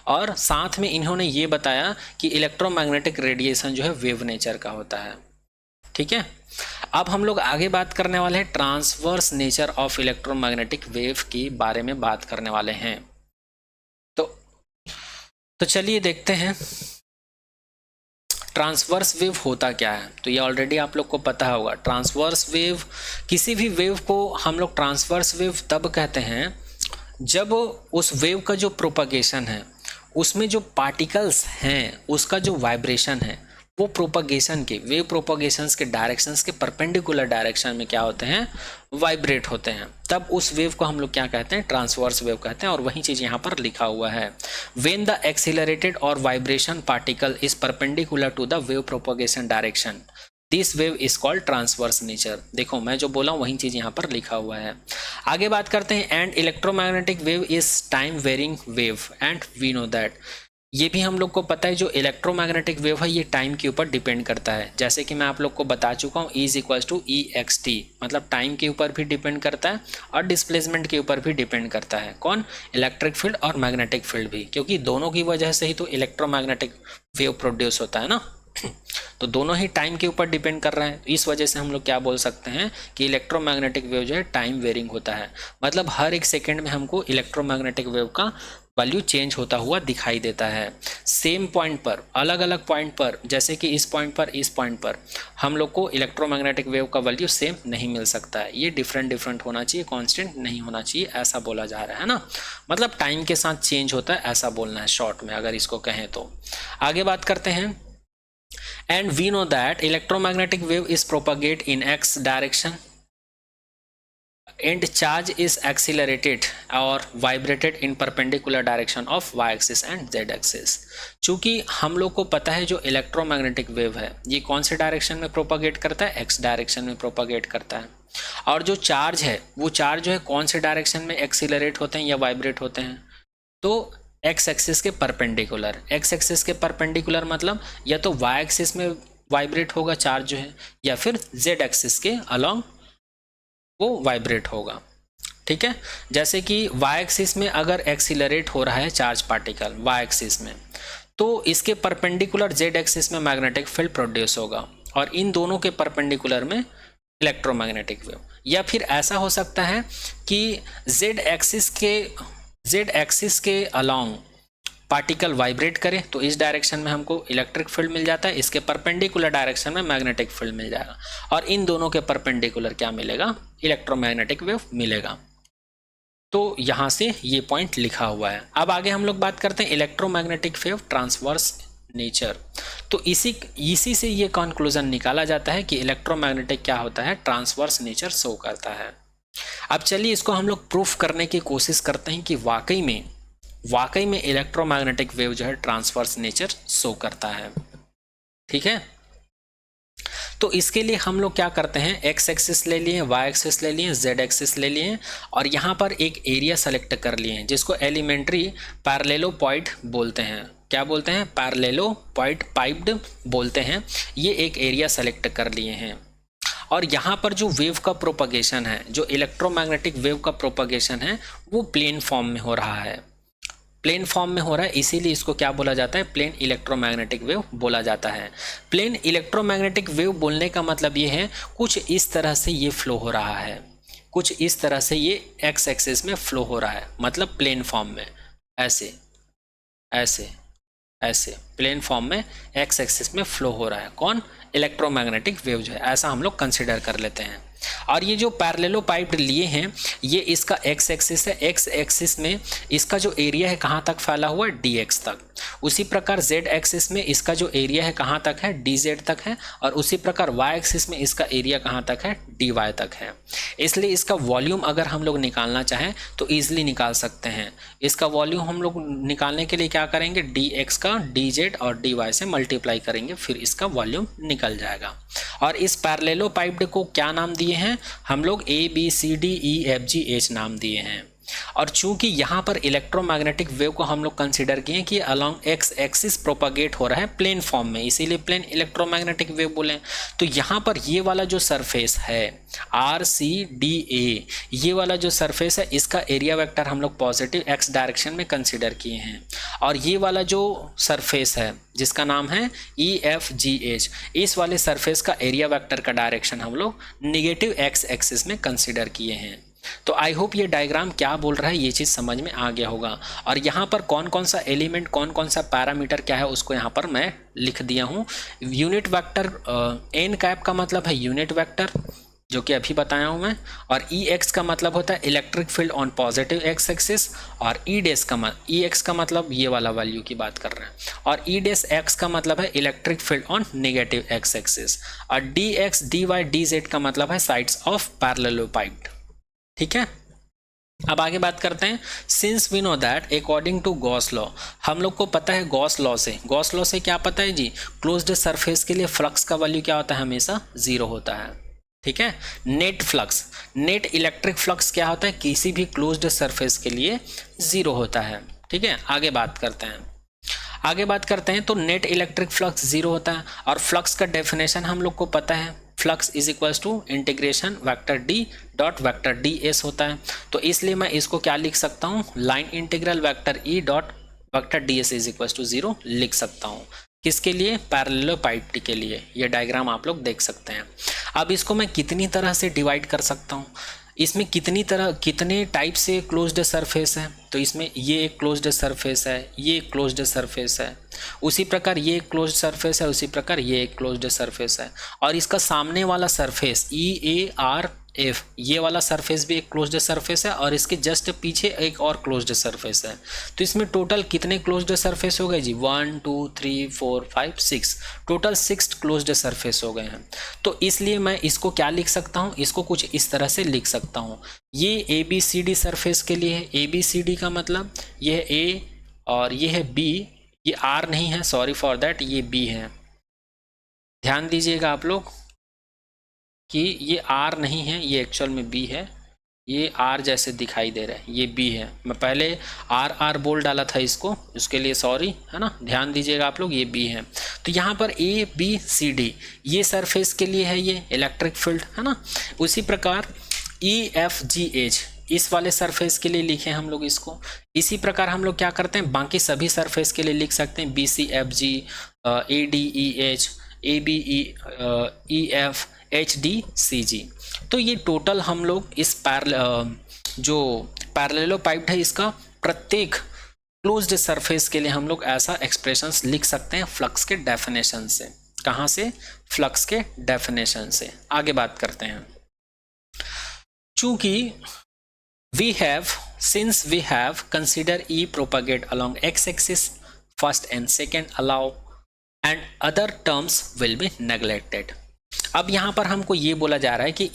Speaker 1: और साथ में इन्होंने ये बताया कि इलेक्ट्रोमैग्नेटिक रेडिएशन जो है वेव नेचर का होता है, ठीक है। अब हम लोग आगे बात करने वाले हैं transverse nature of electromagnetic wave के बारे में बात करने वाले हैं। तो चलिए देखते हैं ट्रांसवर्स वेव होता क्या है। तो ये ऑलरेडी आप लोग को पता होगा, ट्रांसवर्स वेव, किसी भी वेव को हम लोग ट्रांसवर्स वेव तब कहते हैं जब उस वेव का जो प्रोपगेशन है उसमें जो पार्टिकल्स हैं उसका जो वाइब्रेशन है वो प्रोपगेशन के, वेव प्रोपगेशंस के डायरेक्शंस के परपेंडिकुलर डायरेक्शन में क्या होते हैं, वाइब्रेट होते हैं। तब उस वेव को हम लोग क्या कहते हैं, ट्रांसवर्स वेव कहते हैं। और वही चीज़ यहाँ पर लिखा हुआ है, व्हेन द एक्सीलरेटेड और vibration particle is perpendicular to the wave propagation direction, this wave is called transverse nature. देखो मैं जो बोला हूँ वही चीज़ यहाँ पर लिखा हुआ है। आगे बात करते हैं, and electromagnetic wave is time varying wave and we know that. ये भी हम लोग को पता है जो इलेक्ट्रोमैग्नेटिक वेव है ये टाइम के ऊपर डिपेंड करता है, जैसे कि मैं आप लोग को बता चुका हूँ E=EXT, मतलब टाइम के ऊपर भी डिपेंड करता है और डिस्प्लेसमेंट के ऊपर भी डिपेंड करता है। कौन? इलेक्ट्रिक फील्ड और मैग्नेटिक फील्ड भी, क्योंकि दोनों की वजह से ही तो इलेक्ट्रोमैग्नेटिक वेव प्रोड्यूस होता है ना। तो दोनों ही टाइम के ऊपर डिपेंड कर रहे हैं, इस वजह से हम लोग क्या बोल सकते हैं कि इलेक्ट्रोमैग्नेटिक वेव जो है टाइम वेरिंग होता है, मतलब हर एक सेकेंड में हमको इलेक्ट्रोमैग्नेटिक वेव का वैल्यू चेंज होता हुआ दिखाई देता है। सेम पॉइंट पर, अलग अलग पॉइंट पर, जैसे कि इस पॉइंट पर हम लोग को इलेक्ट्रोमैग्नेटिक वेव का वैल्यू सेम नहीं मिल सकता है, ये डिफरेंट होना चाहिए, कांस्टेंट नहीं होना चाहिए, ऐसा बोला जा रहा है ना। मतलब टाइम के साथ चेंज होता है, ऐसा बोलना है शॉर्ट में अगर इसको कहें तो। आगे बात करते हैं। And we know that electromagnetic wave is propagate in x direction and charge is accelerated or vibrated in perpendicular direction of y axis and z axis। चूंकि हम लोग को पता है जो इलेक्ट्रोमैग्नेटिक वेव है ये कौन से डायरेक्शन में प्रोपागेट करता है? x डायरेक्शन में प्रोपागेट करता है। और जो चार्ज है वो चार्ज जो है कौन से डायरेक्शन में एक्सीलरेट होते हैं या वाइब्रेट होते हैं? तो एक्स एक्सिस के परपेंडिकुलर। एक्स एक्सिस के परपेंडिकुलर मतलब या तो वाई एक्सिस में वाइब्रेट होगा चार्ज जो है, या फिर जेड एक्सिस के अलोंग वो वाइब्रेट होगा। ठीक है, जैसे कि वाई एक्सिस में अगर एक्सीलरेट हो रहा है चार्ज पार्टिकल वाई एक्सिस में, तो इसके परपेंडिकुलर जेड एक्सिस में मैग्नेटिक फील्ड प्रोड्यूस होगा, और इन दोनों के परपेंडिकुलर में इलेक्ट्रोमैग्नेटिक वेव। या फिर ऐसा हो सकता है कि जेड एक्सिस के अलोंग पार्टिकल वाइब्रेट करे, तो इस डायरेक्शन में हमको इलेक्ट्रिक फील्ड मिल जाता है, इसके परपेंडिकुलर डायरेक्शन में मैग्नेटिक फील्ड मिल जाएगा, और इन दोनों के परपेंडिकुलर क्या मिलेगा? इलेक्ट्रोमैग्नेटिक वेव मिलेगा। तो यहाँ से ये पॉइंट लिखा हुआ है। अब आगे हम लोग बात करते हैं इलेक्ट्रोमैग्नेटिक वेव ट्रांसवर्स नेचर। तो इसी से ये कंक्लूजन निकाला जाता है कि इलेक्ट्रोमैग्नेटिक क्या होता है? ट्रांसवर्स नेचर शो करता है। अब चलिए इसको हम लोग प्रूफ करने की कोशिश करते हैं कि वाकई में इलेक्ट्रोमैग्नेटिक वेव जो है ट्रांसवर्स नेचर शो करता है। ठीक है, तो इसके लिए हम लोग क्या करते हैं, एक्स एक्सिस ले लिए, वाई एक्सिस ले लिए, जेड एक्सिस ले लिए, और यहाँ पर एक एरिया सेलेक्ट कर लिए हैं जिसको एलिमेंट्री पैरेललोपॉइड बोलते हैं। क्या बोलते हैं? पैरेललोपॉइड पाइप्ड बोलते हैं। ये एक एरिया सेलेक्ट कर लिए हैं, और यहाँ पर जो वेव का प्रोपगेशन है, जो इलेक्ट्रोमैग्नेटिक वेव का प्रोपगेशन है, वो प्लेन फॉर्म में हो रहा है। प्लेन फॉर्म में हो रहा है, इसीलिए इसको क्या बोला जाता है? प्लेन इलेक्ट्रोमैग्नेटिक वेव बोला जाता है। प्लेन इलेक्ट्रोमैग्नेटिक वेव बोलने का मतलब ये है कुछ इस तरह से ये फ्लो हो रहा है, कुछ इस तरह से ये एक्स एक्सिस में फ्लो हो रहा है, मतलब प्लेन फॉर्म में, ऐसे ऐसे ऐसे प्लेन फॉर्म में एक्स एक्सिस में फ्लो हो रहा है। कौन? इलेक्ट्रोमैग्नेटिक वेव जो है, ऐसा हम लोग कंसिडर कर लेते हैं। और ये जो पैरेललोपाइप्ड लिए हैं, ये इसका एक्स एक्सिस है, एक्स एक्सिस में इसका जो एरिया है कहाँ तक फैला हुआ है? डी एक्स तक। उसी प्रकार जेड एक्सिस में इसका जो एरिया है कहाँ तक है? डी जेड तक है। और उसी प्रकार वाई एक्सिस में इसका एरिया कहाँ तक है? डी वाई तक है। इसलिए इसका वॉल्यूम अगर हम लोग निकालना चाहें तो ईजिली निकाल सकते हैं। इसका वॉल्यूम हम लोग निकालने के लिए क्या करेंगे? डी एक्स का डी जेड और डी वाई से मल्टीप्लाई करेंगे, फिर इसका वॉल्यूम निकल जाएगा। और इस पैरेललोपाइप्ड को क्या नाम दिए हैं हम लोग? ABCDEFGH नाम दिए हैं। और चूंकि यहाँ पर इलेक्ट्रोमैग्नेटिक वेव को हम लोग कंसिडर किए कि अलोंग एक्स एक्सिस प्रोपागेट हो रहा है प्लेन फॉर्म में, इसीलिए प्लेन इलेक्ट्रोमैग्नेटिक वेव बोले। तो यहाँ पर ये वाला जो सरफेस है RCDA, ये वाला जो सरफेस है इसका एरिया वेक्टर हम लोग पॉजिटिव एक्स डायरेक्शन में कंसिडर किए हैं। और ये वाला जो सरफेस है जिसका नाम है EFGH, इस वाले सरफेस का एरिया वेक्टर का डायरेक्शन हम लोग निगेटिव एक्स एक्सिस में कंसिडर किए हैं। तो आई होप ये डायग्राम क्या बोल रहा है ये चीज़ समझ में आ गया होगा। और यहाँ पर कौन कौन सा एलिमेंट, कौन कौन सा पैरामीटर क्या है उसको यहाँ पर मैं लिख दिया हूँ। यूनिट वेक्टर एन कैप का मतलब है यूनिट वेक्टर, जो कि अभी बताया हूँ मैं। और ई एक्स का मतलब होता है electric field on positive x axis. और ई एक्स का मतलब ये वाला वैल्यू की बात कर रहे हैं। और ई डेस एक्स का मतलब है electric field on negative x axis. और d x d y d z का मतलब है साइड्स ऑफ पैरेललोपाइप्ड। ठीक है, अब आगे बात करते हैं। Since we know that according to Gauss law, हम लोग को पता है गॉस लॉ से क्या पता है जी? क्लोज्ड सरफेस के लिए फ्लक्स का वैल्यू क्या होता है? हमेशा 0 होता है। ठीक है, net flux, net electric flux क्या होता है? किसी भी क्लोज्ड सरफेस के लिए 0 होता है। ठीक है, आगे बात करते हैं। आगे बात करते हैं तो नेट इलेक्ट्रिक फ्लक्स जीरो होता है और फ्लक्स का डेफिनेशन हम लोग को पता है, flux is equals to integration vector D dot vector d s होता है। तो इसलिए मैं इसको क्या लिख सकता हूँ, line integral vector E dot vector d s is equals to 0 लिख सकता हूँ। किसके लिए, पैरेललोपाइड के लिए। ये डायग्राम आप लोग देख सकते हैं। अब इसको मैं कितनी तरह से डिवाइड कर सकता हूँ, इसमें कितने टाइप से क्लोज्ड सरफेस है, तो इसमें ये एक क्लोज्ड सरफेस है, ये एक क्लोज्ड सरफेस है, उसी प्रकार ये एक क्लोज्ड सरफेस है, उसी प्रकार ये एक क्लोज्ड सरफेस है, और इसका सामने वाला सरफेस EARF ये वाला सरफेस भी एक क्लोज्ड सरफेस है, और इसके जस्ट पीछे एक और क्लोज्ड सरफेस है। तो इसमें टोटल कितने क्लोज्ड सरफेस हो गए जी, 1 2 3 4 5 6, टोटल 6 क्लोज्ड सरफेस हो गए हैं। तो इसलिए मैं इसको क्या लिख सकता हूँ, इसको कुछ इस तरह से लिख सकता हूँ। ये ABCD सरफेस के लिए है, ABCD का मतलब ये है A और ये है B, ये R नहीं है, सॉरी फॉर दैट, ये B है। ध्यान दीजिएगा आप लोग कि ये R नहीं है, ये एक्चुअल में B है, ये R जैसे दिखाई दे रहा है, ये B है। मैं पहले R बोल डाला था इसको, उसके लिए सॉरी, है ना। ध्यान दीजिएगा आप लोग, ये B है। तो यहाँ पर ABCD ये सरफेस के लिए है, ये इलेक्ट्रिक फील्ड, है ना। उसी प्रकार EFGH इस वाले सरफेस के लिए लिखे हम लोग इसको। इसी प्रकार हम लोग क्या करते हैं, बाकी सभी सरफेस के लिए लिख सकते हैं, BCFG, ADEH, ABEF, HDCG। तो ये टोटल हम लोग इस जो पैरेललोपाइड है इसका प्रत्येक क्लोज्ड सरफेस के लिए हम लोग ऐसा एक्सप्रेशंस लिख सकते हैं फ्लक्स के डेफिनेशन से। कहाँ से, फ्लक्स के डेफिनेशन से। आगे बात करते हैं। चूंकि since we have consider E propagate along x-axis first and second allow and other terms will be neglected। अब यहाँ पर हमको ये बोला जा रहा है कि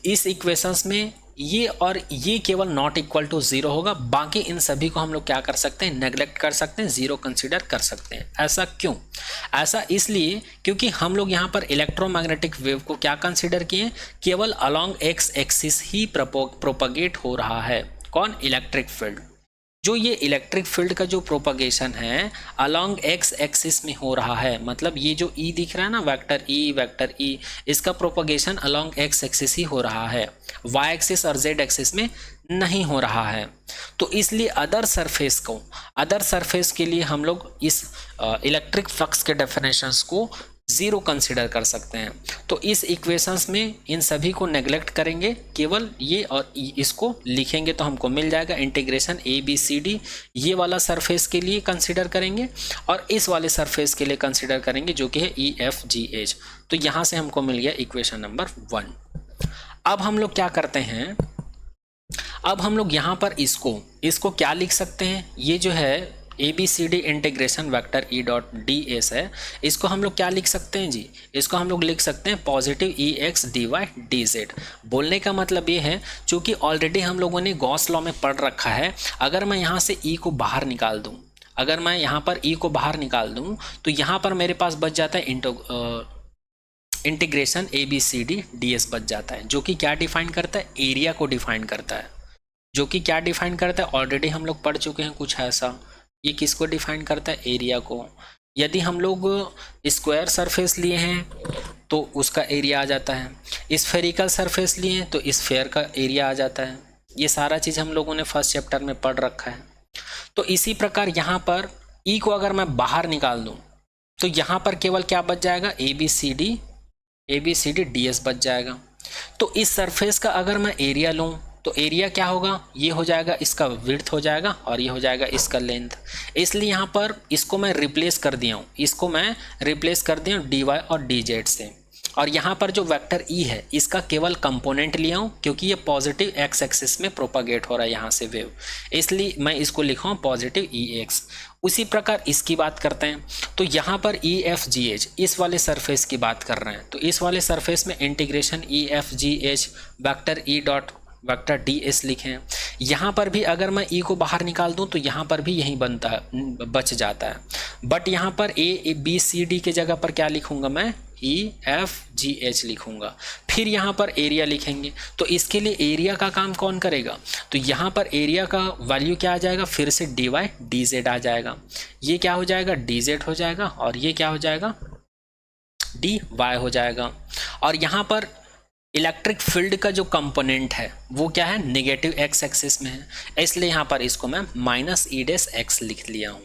Speaker 1: इस इक्वेशंस में ये और ये केवल नॉट इक्वल टू 0 होगा, बाकी इन सभी को हम लोग क्या कर सकते हैं, नेग्लेक्ट कर सकते हैं, 0 कंसीडर कर सकते हैं। ऐसा क्यों, ऐसा इसलिए क्योंकि हम लोग यहाँ पर इलेक्ट्रोमैग्नेटिक वेव को क्या कंसीडर किए, केवल अलोंग एक्स एक्सिस ही प्रोपगेट हो रहा है। कौन, इलेक्ट्रिक फील्ड। जो ये इलेक्ट्रिक फील्ड का जो प्रोपगेशन है अलोंग एक्स एक्सिस में हो रहा है, मतलब ये जो ई दिख रहा है ना, वेक्टर ई, इसका प्रोपगेशन अलोंग एक्स एक्सिस ही हो रहा है, वाई एक्सिस और जेड एक्सिस में नहीं हो रहा है। तो इसलिए अदर सरफेस के लिए हम लोग इस इलेक्ट्रिक फ्लक्स के डेफिनेशंस को 0 कंसिडर कर सकते हैं। तो इस इक्वेशंस में इन सभी को नेग्लेक्ट करेंगे, केवल ये और इसको लिखेंगे तो हमको मिल जाएगा। इंटीग्रेशन ABCD ये वाला सरफेस के लिए कंसिडर करेंगे और इस वाले सरफेस के लिए कंसिडर करेंगे जो कि है EFGH। तो यहाँ से हमको मिल गया इक्वेशन नंबर 1। अब हम लोग क्या करते हैं, अब हम लोग यहाँ पर इसको क्या लिख सकते हैं, ये जो है ABCD integration vector E dot DS है, इसको हम लोग क्या लिख सकते हैं जी, इसको हम लोग लिख सकते हैं पॉजिटिव EX DY DZ। बोलने का मतलब ये है, चूँकि ऑलरेडी हम लोगों ने गॉस लॉ में पढ़ रखा है, अगर मैं यहाँ से E को बाहर निकाल दूँ, अगर मैं यहाँ पर E को बाहर निकाल दूँ तो यहाँ पर मेरे पास बच जाता है इंटीग्रेशन ABCD DS बच जाता है, जो कि क्या डिफाइन करता है, एरिया को डिफाइन करता है। जो कि क्या डिफाइन करता है, ऑलरेडी हम लोग पढ़ चुके हैं कुछ ऐसा। ये किसको डिफाइन करता है, एरिया को। यदि हम लोग स्क्वायर सरफेस लिए हैं तो उसका एरिया आ जाता है, स्फेरिकल सरफेस लिए हैं तो स्फेयर का एरिया आ जाता है। ये सारा चीज़ हम लोगों ने फर्स्ट चैप्टर में पढ़ रखा है। तो इसी प्रकार यहाँ पर E को अगर मैं बाहर निकाल दूँ तो यहाँ पर केवल क्या बच जाएगा, ABCD DS बच जाएगा। तो इस सरफेस का अगर मैं एरिया लूँ तो एरिया क्या होगा, ये हो जाएगा इसका विड्थ हो जाएगा और ये हो जाएगा इसका लेंथ। इसलिए यहाँ पर इसको मैं रिप्लेस कर दिया हूँ, DY और DZ से। और यहाँ पर जो वेक्टर E है इसका केवल कंपोनेंट लिया हूँ, क्योंकि ये पॉजिटिव एक्स एक्सिस में प्रोपागेट हो रहा है यहाँ से वेव, इसलिए मैं इसको लिखा हूँ पॉजिटिव EX। उसी प्रकार इसकी बात करते हैं तो यहाँ पर EFGH इस वाले सरफेस की बात कर रहे हैं, तो इस वाले सरफेस में integration EFGH vector E dot vector DS लिखें। यहाँ पर भी अगर मैं E को बाहर निकाल दूँ तो यहाँ पर भी यही बच जाता है। बट यहाँ पर ABCD के जगह पर क्या लिखूँगा मैं, EFGH लिखूंगा, फिर यहाँ पर एरिया लिखेंगे। तो इसके लिए एरिया का काम कौन करेगा, तो यहाँ पर एरिया का वैल्यू क्या आ जाएगा, फिर से DY/DZ आ जाएगा। ये क्या हो जाएगा, DZ हो जाएगा, और ये क्या हो जाएगा, DY हो जाएगा। और यहाँ पर इलेक्ट्रिक फील्ड का जो कंपोनेंट है वो क्या है, नेगेटिव एक्स एक्सिस में है, इसलिए यहाँ पर इसको मैं -E⁻x लिख लिया हूँ।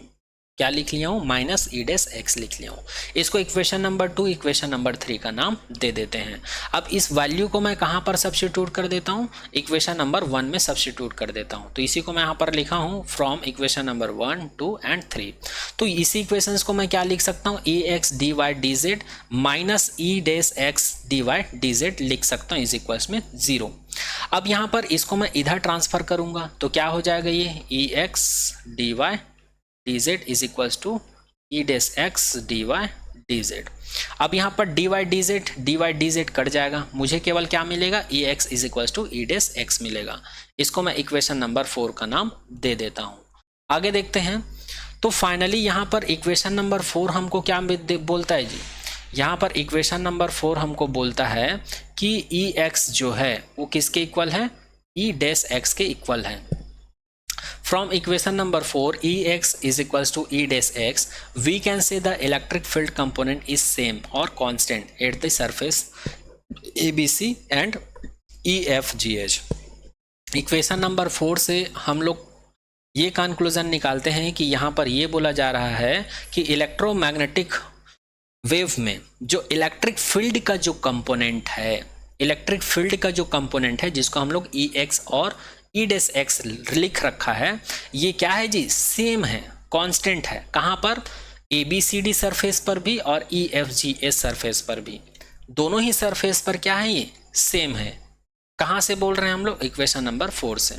Speaker 1: क्या लिख लिया हूँ, -E⁻x लिख लिया हूँ। इसको इक्वेशन नंबर 2 इक्वेशन नंबर 3 का नाम दे देते हैं। अब इस वैल्यू को मैं कहाँ पर सब्स्टिट्यूट कर देता हूँ, इक्वेशन नंबर 1 में सब्स्टिट्यूट कर देता हूँ। तो इसी को मैं यहाँ पर लिखा हूँ फ्रॉम इक्वेशन नंबर 1, 2 एंड 3। तो इसी इक्वेशंस को मैं क्या लिख सकता हूँ, AX/DY/DZ -E⁻x/DY/DZ लिख सकता हूँ इज इक्वल्स में 0। अब यहाँ पर इसको मैं इधर ट्रांसफर करूंगा तो क्या हो जाएगा, ये EX/DY/DZ is equals to E⁻x/DY/DZ। अब यहाँ पर DY/DZ कट जाएगा, मुझे केवल क्या मिलेगा, EX is equals to E⁻x मिलेगा। इसको मैं इक्वेशन नंबर 4 का नाम दे देता हूँ। आगे देखते हैं। तो फाइनली यहाँ पर इक्वेशन नंबर 4 हमको क्या बोलता है जी, यहाँ पर इक्वेशन नंबर 4 हमको बोलता है कि EX जो है वो किसके इक्वल है, E⁻x के इक्वल है। From equation number 4, EX is equals to E⁻x, we can say the electric field component is same or constant at the surface ABC and EFGH। Equation number 4 से हम लोग ये कंक्लूजन निकालते हैं कि यहाँ पर ये बोला जा रहा है कि इलेक्ट्रोमैग्नेटिक वेव में जो इलेक्ट्रिक फील्ड का जो कंपोनेंट है, इलेक्ट्रिक फील्ड का जो कंपोनेंट है जिसको हम लोग EX और E⁻x लिख रखा है, ये क्या है जी, सेम है, कांस्टेंट है। कहाँ पर, ABCD सरफेस पर भी और EFGH सरफेस पर भी, दोनों ही सरफेस पर क्या है, ये सेम है। कहाँ से बोल रहे हैं हम लोग, इक्वेशन नंबर 4 से।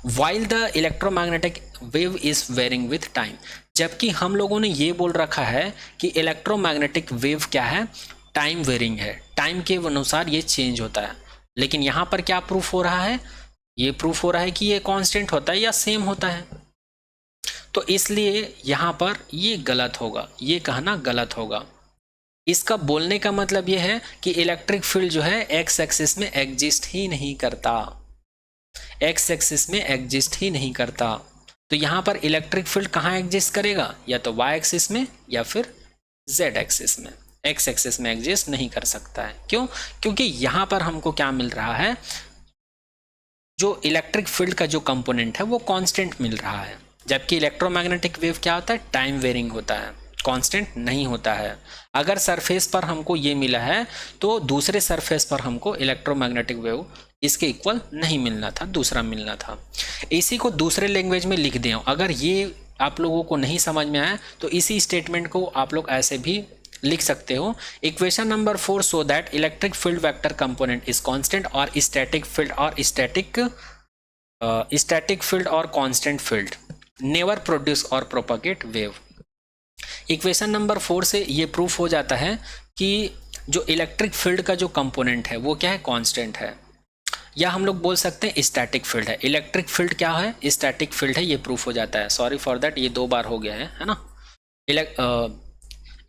Speaker 1: While the electromagnetic wave is varying with time, जबकि हम लोगों ने ये बोल रखा है कि इलेक्ट्रोमैग्नेटिक वेव क्या है, टाइम वेरिंग है, टाइम के अनुसार ये चेंज होता है। लेकिन यहाँ पर क्या प्रूफ हो रहा है, ये प्रूफ हो रहा है कि ये कांस्टेंट होता है या सेम होता है। तो इसलिए यहाँ पर ये गलत होगा, ये कहना गलत होगा। इसका बोलने का मतलब ये है कि इलेक्ट्रिक फील्ड जो है एक्स एक्सिस में एग्जिस्ट ही नहीं करता, एक्स एक्सिस में एग्जिस्ट ही नहीं करता। तो यहाँ पर इलेक्ट्रिक फील्ड कहाँ एग्जिस्ट करेगा, या तो वाई एक्सिस में या फिर जेड एक्सिस में, एक्स एक्सिस में एग्जिस्ट नहीं कर सकता है। क्यों, क्योंकि यहाँ पर हमको क्या मिल रहा है, जो इलेक्ट्रिक फील्ड का जो कंपोनेंट है वो कांस्टेंट मिल रहा है, जबकि इलेक्ट्रोमैग्नेटिक वेव क्या होता है, टाइम वेरिंग होता है, कांस्टेंट नहीं होता है। अगर सरफेस पर हमको ये मिला है तो दूसरे सरफेस पर हमको इलेक्ट्रोमैग्नेटिक वेव इसके इक्वल नहीं मिलना था, दूसरा मिलना था। इसी को दूसरे लैंग्वेज में लिख दिया। अगर ये आप लोगों को नहीं समझ में आया तो इसी स्टेटमेंट को आप लोग ऐसे भी लिख सकते हो, equation number 4 so that electric field vector component is constant और स्टैटिक फील्ड और कांस्टेंट फील्ड नेवर प्रोड्यूस और प्रोपगेट वेव। इक्वेशन नंबर 4 से ये प्रूफ हो जाता है कि जो इलेक्ट्रिक फील्ड का जो कंपोनेंट है वो क्या है, कांस्टेंट है, या हम लोग बोल सकते हैं स्टैटिक फील्ड है। इलेक्ट्रिक फील्ड क्या है, स्टैटिक फील्ड है, ये प्रूफ हो जाता है। सॉरी फॉर दैट, ये 2 बार हो गया है ना।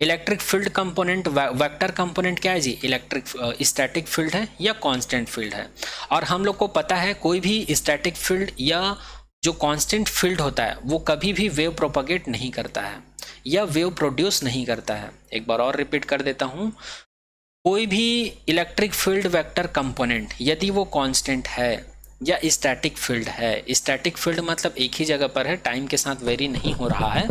Speaker 1: Electric field component, vector component क्या है जी, इलेक्ट्रिक स्टैटिक फील्ड है या कांस्टेंट फील्ड है। और हम लोग को पता है कोई भी स्टैटिक फील्ड या जो कांस्टेंट फील्ड होता है वो कभी भी वेव प्रोपगेट नहीं करता है या वेव प्रोड्यूस नहीं करता है। एक बार और रिपीट कर देता हूँ, कोई भी इलेक्ट्रिक फील्ड वेक्टर कंपोनेंट यदि वो कांस्टेंट है या स्टैटिक फील्ड है, स्टैटिक फील्ड मतलब एक ही जगह पर है, टाइम के साथ वेरी नहीं हो रहा है,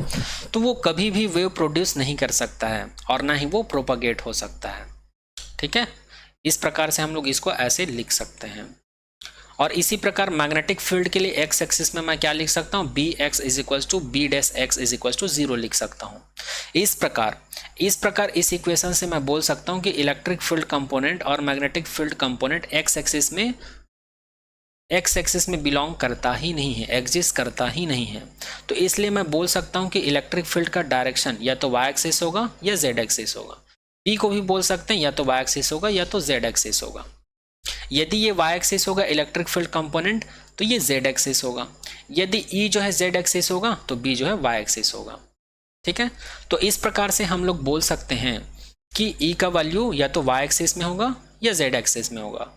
Speaker 1: तो वो कभी भी वेव प्रोड्यूस नहीं कर सकता है और ना ही वो प्रोपगेट हो सकता है। ठीक है, इस प्रकार से हम लोग इसको ऐसे लिख सकते हैं। और इसी प्रकार मैग्नेटिक फील्ड के लिए एक्स एक्सिस में मैं क्या लिख सकता हूँ, BX is equals to B'(x) is equals to 0 लिख सकता हूँ। इस प्रकार इस इक्वेशन से मैं बोल सकता हूँ कि इलेक्ट्रिक फील्ड कंपोनेंट और magnetic field component x axis में बिलोंग करता ही नहीं है, एग्जिस्ट करता ही नहीं है। तो इसलिए मैं बोल सकता हूँ कि इलेक्ट्रिक फील्ड का डायरेक्शन या तो वाई एक्सिस होगा या जेड एक्सिस होगा। बी को भी बोल सकते हैं या तो वाई एक्सिस होगा या तो जेड एक्सिस होगा। यदि ये वाई एक्सिस होगा इलेक्ट्रिक फील्ड कंपोनेंट तो ये जेड एक्सिस होगा, यदि ई जो है जेड एक्सिस होगा तो बी जो है वाई एक्सिस होगा। ठीक है, तो इस प्रकार से हम लोग बोल सकते हैं कि ई का वैल्यू या तो वाई एक्सिस में होगा या जेड एक्सिस में होगा,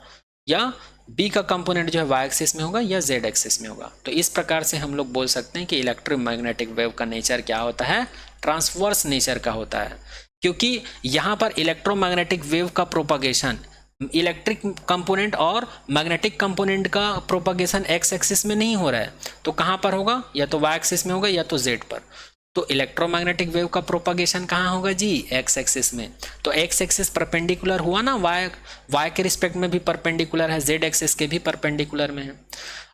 Speaker 1: या बी का कंपोनेंट जो है वाई एक्सिस में होगा या जेड एक्सिस में होगा। तो इस प्रकार से हम लोग बोल सकते हैं कि इलेक्ट्रोमैग्नेटिक वेव का नेचर क्या होता है, ट्रांसवर्स नेचर का होता है, क्योंकि यहाँ पर इलेक्ट्रोमैग्नेटिक वेव का प्रोपगेशन इलेक्ट्रिक कंपोनेंट और मैग्नेटिक कंपोनेंट का प्रोपगेशन एक्स एक्सिस में नहीं हो रहा है, तो कहाँ पर होगा, या तो वाई एक्सिस में होगा या तो जेड पर। तो इलेक्ट्रोमैग्नेटिक वेव का प्रोपगेशन कहाँ होगा जी, एक्स एक्सिस में। तो एक्स एक्सिस परपेंडिकुलर हुआ ना, वाई के रिस्पेक्ट में भी परपेंडिकुलर है, जेड एक्सिस के भी परपेंडिकुलर में है।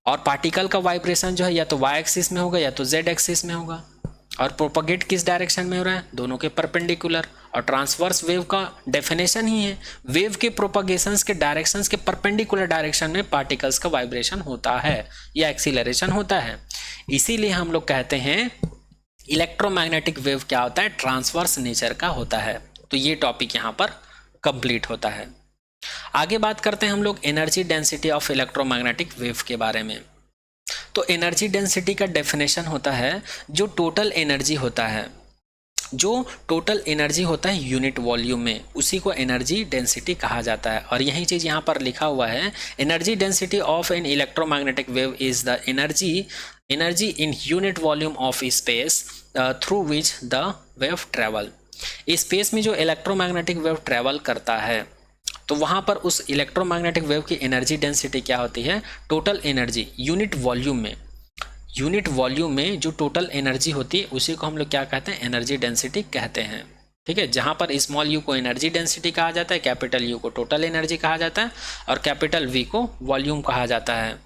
Speaker 1: और पार्टिकल का वाइब्रेशन जो है या तो वाई एक्सिस में होगा या तो जेड एक्सिस में होगा, और प्रोपगेट किस डायरेक्शन में हो रहा है, दोनों के परपेंडिकुलर। और ट्रांसवर्स वेव का डेफिनेशन ही है वेव के प्रोपगेशंस के डायरेक्शंस के परपेंडिकुलर डायरेक्शन में पार्टिकल्स का वाइब्रेशन होता है या एक्सीलरेशन होता है। इसीलिए हम लोग कहते हैं इलेक्ट्रोमैग्नेटिक वेव क्या होता है, ट्रांसवर्स नेचर का होता है। तो ये टॉपिक यहाँ पर कंप्लीट होता है। आगे बात करते हैं हम लोग energy density of electromagnetic wave के बारे में। तो एनर्जी डेंसिटी का डेफिनेशन होता है जो टोटल एनर्जी होता है, जो टोटल एनर्जी होता है यूनिट वॉल्यूम में, उसी को एनर्जी डेंसिटी कहा जाता है। और यही चीज़ यहाँ पर लिखा हुआ है, energy density of N electromagnetic wave is the energy in unit volume of space through which the wave travel. Space में जो इलेक्ट्रोमैग्नेटिक वेव ट्रेवल करता है तो वहाँ पर उस इलेक्ट्रोमैग्नेटिक वेव की एनर्जी डेंसिटी क्या होती है, टोटल एनर्जी यूनिट वॉल्यूम में। यूनिट वॉल्यूम में जो टोटल एनर्जी होती है उसी को हम लोग क्या कहते हैं, एनर्जी डेंसिटी कहते हैं। ठीक है, जहाँ पर स्मॉल यू को एनर्जी डेंसिटी कहा जाता है, कैपिटल यू को टोटल एनर्जी कहा जाता है, और कैपिटल वी को वॉल्यूम कहा जाता है।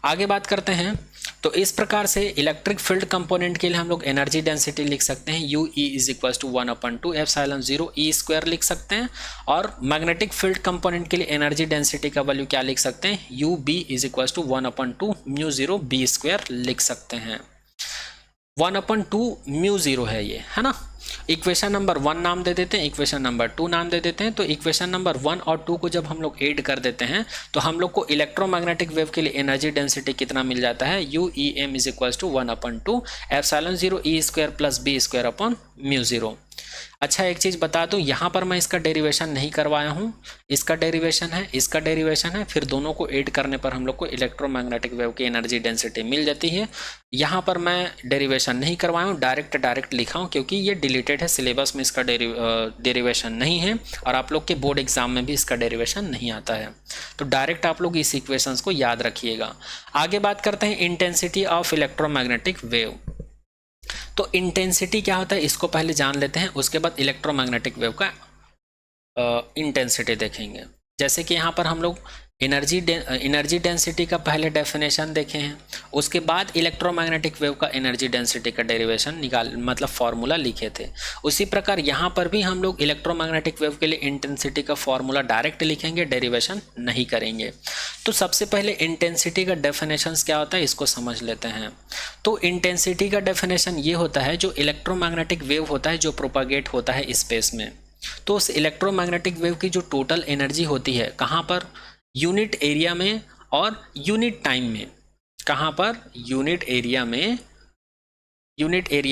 Speaker 1: आगे बात करते हैं, तो इस प्रकार से इलेक्ट्रिक फील्ड कंपोनेंट के लिए हम लोग एनर्जी डेंसिटी लिख सकते हैं u E is equal to 1/2 epsilon 0 E square लिख सकते हैं। और मैग्नेटिक फील्ड कंपोनेंट के लिए एनर्जी डेंसिटी का वैल्यू क्या लिख सकते हैं, u B is equal to 1/2 mu 0 B square लिख सकते हैं। 1/2 म्यू 0 है ये, है ना। इक्वेशन नंबर 1 नाम दे देते हैं, इक्वेशन नंबर 2 नाम दे देते हैं। तो इक्वेशन नंबर 1 और 2 को जब हम लोग ऐड कर देते हैं तो हम लोग को इलेक्ट्रोमैग्नेटिक वेव के लिए एनर्जी डेंसिटी कितना मिल जाता है, u E M is equal to 1/2 epsilon 0 E square plus B square upon mu 0। अच्छा, एक चीज़ बता दूं, यहाँ पर मैं इसका डेरिवेशन नहीं करवाया हूँ, इसका डेरिवेशन है, इसका डेरिवेशन है, फिर दोनों को ऐड करने पर हम लोग को इलेक्ट्रोमैग्नेटिक वेव की एनर्जी डेंसिटी मिल जाती है। यहाँ पर मैं डेरिवेशन नहीं करवाया हूँ, डायरेक्ट लिखा हूँ, क्योंकि ये डिलीटेड है, सिलेबस में इसका डेरिवेशन नहीं है और आप लोग के बोर्ड एग्जाम में भी इसका डेरिवेशन नहीं आता है। तो डायरेक्ट आप लोग इस इक्वेशंस को याद रखिएगा। आगे बात करते हैं इंटेंसिटी ऑफ इलेक्ट्रोमैग्नेटिक वेव। तो इंटेंसिटी क्या होता है इसको पहले जान लेते हैं, उसके बाद इलेक्ट्रोमैग्नेटिक वेव का इंटेंसिटी देखेंगे। जैसे कि यहाँ पर हम लोग एनर्जी डेंसिटी का पहले डेफिनेशन देखे हैं, उसके बाद इलेक्ट्रोमैग्नेटिक वेव का एनर्जी डेंसिटी का डेरिवेशन मतलब फॉर्मूला लिखे थे। उसी प्रकार यहाँ पर भी हम लोग इलेक्ट्रोमैग्नेटिक वेव के लिए इंटेंसिटी का फॉर्मूला डायरेक्ट लिखेंगे, डेरिवेशन नहीं करेंगे। तो सबसे पहले इंटेंसिटी का डेफिनेशन क्या होता है इसको समझ लेते हैं। तो इंटेंसिटी का डेफिनेशन ये होता है जो इलेक्ट्रोमैग्नेटिक वेव होता है जो प्रोपागेट होता है स्पेस में, तो उस इलेक्ट्रोमैग्नेटिक वेव की जो टोटल एनर्जी होती है कहाँ पर, यूनिट एरिया में और यूनिट टाइम में। कहाँ पर, यूनिट एरिया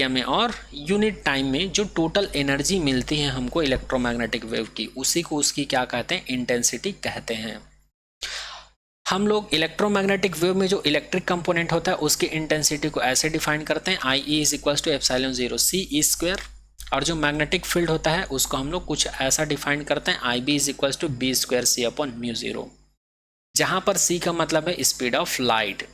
Speaker 1: में और यूनिट टाइम में जो टोटल एनर्जी मिलती है हमको इलेक्ट्रोमैग्नेटिक वेव की, उसी को उसकी क्या कहते हैं, इंटेंसिटी कहते हैं। हम लोग इलेक्ट्रोमैग्नेटिक वेव में जो इलेक्ट्रिक कंपोनेंट होता है उसकी इंटेंसिटी को ऐसे डिफाइन करते हैं, I E is equal to epsilon 0 C E square. और जो मैग्नेटिक फील्ड होता है उसको हम लोग कुछ ऐसा डिफाइन करते हैं, I B is equal to B square C upon mu 0, जहाँ पर सी का मतलब है स्पीड ऑफ लाइट।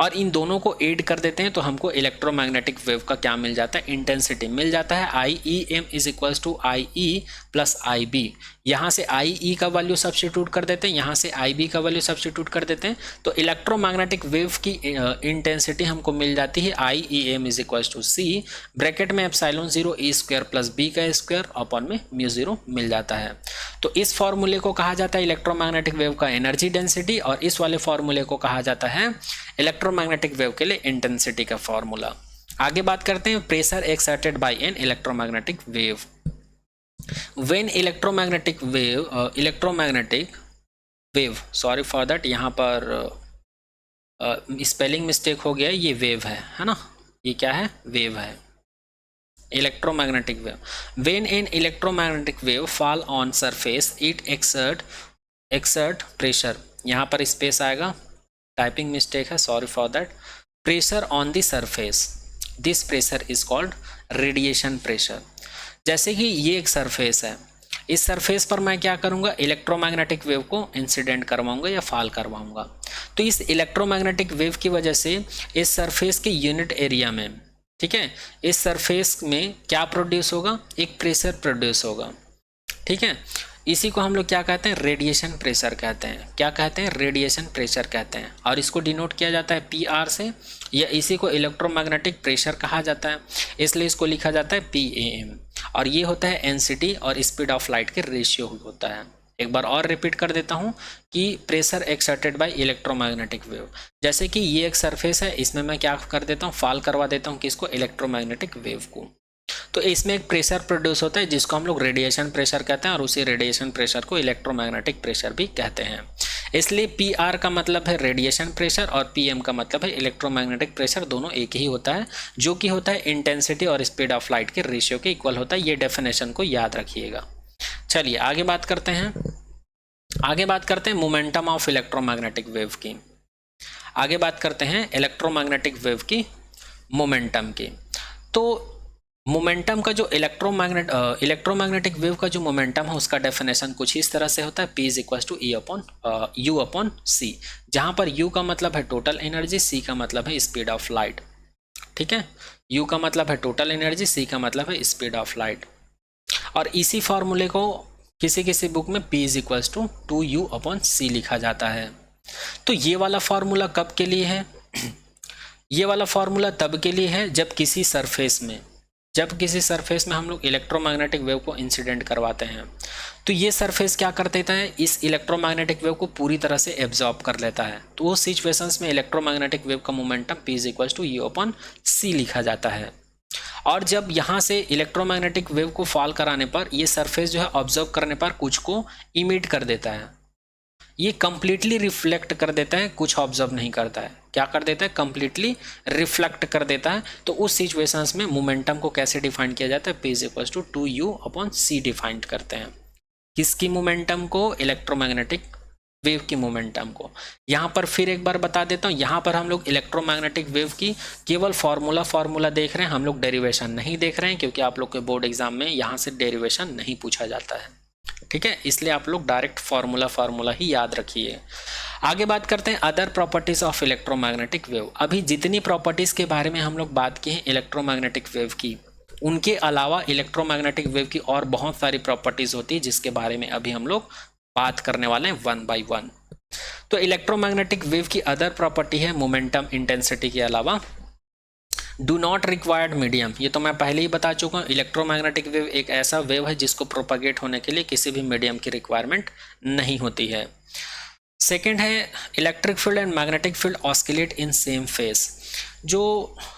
Speaker 1: और इन दोनों को ऐड कर देते हैं तो हमको इलेक्ट्रोमैग्नेटिक वेव का क्या मिल जाता है, इंटेंसिटी मिल जाता है, I E M is equal to I E plus I B. यहाँ से आई ई का वैल्यू सब्स्टिट्यूट कर देते हैं, यहाँ से आई बी का वैल्यू सब्स्टिट्यूट कर देते हैं, तो इलेक्ट्रोमैग्नेटिक वेव की इंटेंसिटी हमको मिल जाती है I E M is equal to C bracket में epsilon 0 E square plus B का स्क्वायर अपॉन में म्यू 0 मिल जाता है। तो इस फॉर्मूले को कहा जाता है इलेक्ट्रोमैग्नेटिक वेव का एनर्जी डेंसिटी, और इस वाले फॉर्मूले को कहा जाता है इलेक्ट्रोमैग्नेटिक वेव के लिए इंटेंसिटी का फॉर्मूला। आगे बात करते हैं pressure exerted by N electromagnetic wave. When electromagnetic wave sorry for that, यहाँ पर स्पेलिंग मिस्टेक हो गया, ये वेव है ना, ये क्या है, वेव है। Electromagnetic wave. When an electromagnetic wave fall on surface it exert pressure, यहाँ पर स्पेस आएगा, टाइपिंग मिस्टेक है, sorry for that. Pressure on the surface, this pressure is called radiation pressure. जैसे कि ये एक सरफेस है, इस सरफेस पर मैं क्या करूंगा, इलेक्ट्रोमैग्नेटिक वेव को इंसिडेंट करवाऊंगा या फॉल करवाऊंगा। तो इस इलेक्ट्रोमैग्नेटिक वेव की वजह से इस सरफेस के यूनिट एरिया में, ठीक है, इस सरफेस में क्या प्रोड्यूस होगा, एक प्रेशर प्रोड्यूस होगा, ठीक है। इसी को हम लोग क्या कहते हैं, रेडिएशन प्रेशर कहते हैं। क्या कहते हैं, रेडिएशन प्रेशर कहते हैं। और इसको डिनोट किया जाता है PR से, या इसी को इलेक्ट्रोमैग्नेटिक प्रेशर कहा जाता है, इसलिए इसको लिखा जाता है PAM। और ये होता है एनसीटी और स्पीड ऑफ लाइट के रेशियो होता है। एक बार और रिपीट कर देता हूँ कि pressure exerted by electromagnetic wave, जैसे कि ये एक सरफेस है, इसमें मैं क्या कर देता हूँ, फॉल करवा देता हूँ किसको, इलेक्ट्रोमैग्नेटिक वेव को। तो इसमें एक प्रेशर प्रोड्यूस होता है जिसको हम लोग रेडिएशन प्रेशर कहते हैं, और उसी रेडिएशन प्रेशर को इलेक्ट्रोमैग्नेटिक प्रेशर भी कहते हैं। इसलिए PR का मतलब है रेडिएशन प्रेशर और PM का मतलब है इलेक्ट्रोमैग्नेटिक प्रेशर, दोनों एक ही होता है, जो कि होता है इंटेंसिटी और स्पीड ऑफ लाइट के रेशियो के इक्वल होता है। ये डेफिनेशन को याद रखिएगा। चलिए आगे बात करते हैं, मोमेंटम ऑफ इलेक्ट्रोमैग्नेटिक वेव की। आगे बात करते हैं इलेक्ट्रोमैग्नेटिक वेव की मोमेंटम की। तो मोमेंटम का जो इलेक्ट्रोमैग्नेटिक वेव का जो मोमेंटम है उसका डेफिनेशन कुछ इस तरह से होता है, P is equal to U upon C, जहाँ पर U का मतलब है टोटल एनर्जी, C का मतलब है स्पीड ऑफ लाइट, ठीक है। U का मतलब है टोटल एनर्जी, C का मतलब है स्पीड ऑफ लाइट। और इसी फॉर्मूले को किसी किसी बुक में P is equal to 2U upon C लिखा जाता है। तो ये वाला फॉर्मूला कब के लिए है, ये वाला फॉर्मूला तब के लिए है जब किसी सरफेस में हम लोग इलेक्ट्रोमैग्नेटिक वेव को इंसिडेंट करवाते हैं, तो ये सरफेस क्या कर देता है, इस इलेक्ट्रोमैग्नेटिक वेव को पूरी तरह से एब्जॉर्ब कर लेता है। तो वो सिचुएशंस में इलेक्ट्रोमैग्नेटिक वेव का momentum P is equal to U upon C लिखा जाता है। और जब यहाँ से इलेक्ट्रोमैग्नेटिक वेव को फॉल कराने पर ये सरफेस जो है ऑब्जर्व करने पर कुछ को इमिट कर देता है, ये कंप्लीटली रिफ्लेक्ट कर देता है, कुछ ऑब्जर्व नहीं करता है। क्या कर देता है, कंप्लीटली रिफ्लेक्ट कर देता है। तो उस सिचुएशंस में मोमेंटम को कैसे डिफाइन किया जाता है, P is equal to 2U upon C define करते हैं। किसकी मोमेंटम को, इलेक्ट्रोमैग्नेटिक वेव की मोमेंटम को। यहाँ पर फिर एक बार बता देता हूँ, यहाँ पर हम लोग इलेक्ट्रोमैग्नेटिक वेव की केवल फॉर्मूला देख रहे हैं, हम लोग डेरिवेशन नहीं देख रहे हैं, क्योंकि आप लोग के बोर्ड एग्जाम में यहाँ से डेरिवेशन नहीं पूछा जाता है, ठीक है। इसलिए आप लोग डायरेक्ट फॉर्मूला ही याद रखिए। आगे बात करते हैं other properties of electromagnetic wave. अभी जितनी प्रॉपर्टीज के बारे में हम लोग बात की हैं इलेक्ट्रोमैग्नेटिक वेव की, उनके अलावा इलेक्ट्रोमैग्नेटिक वेव की और बहुत सारी प्रॉपर्टीज होती है जिसके बारे में अभी हम लोग बात करने वाले हैं वन बाय वन। तो इलेक्ट्रोमैग्नेटिक वेव की अदर प्रॉपर्टी है मोमेंटम, इंटेंसिटी के अलावा डू नॉट रिक्वायर्ड मीडियम। ये तो मैं पहले ही बता चुका हूँ, इलेक्ट्रोमैग्नेटिक वेव एक ऐसा वेव है जिसको प्रोपागेट होने के लिए किसी भी मीडियम की रिक्वायरमेंट नहीं होती है। सेकेंड है electric field and magnetic field oscillate in same phase. जो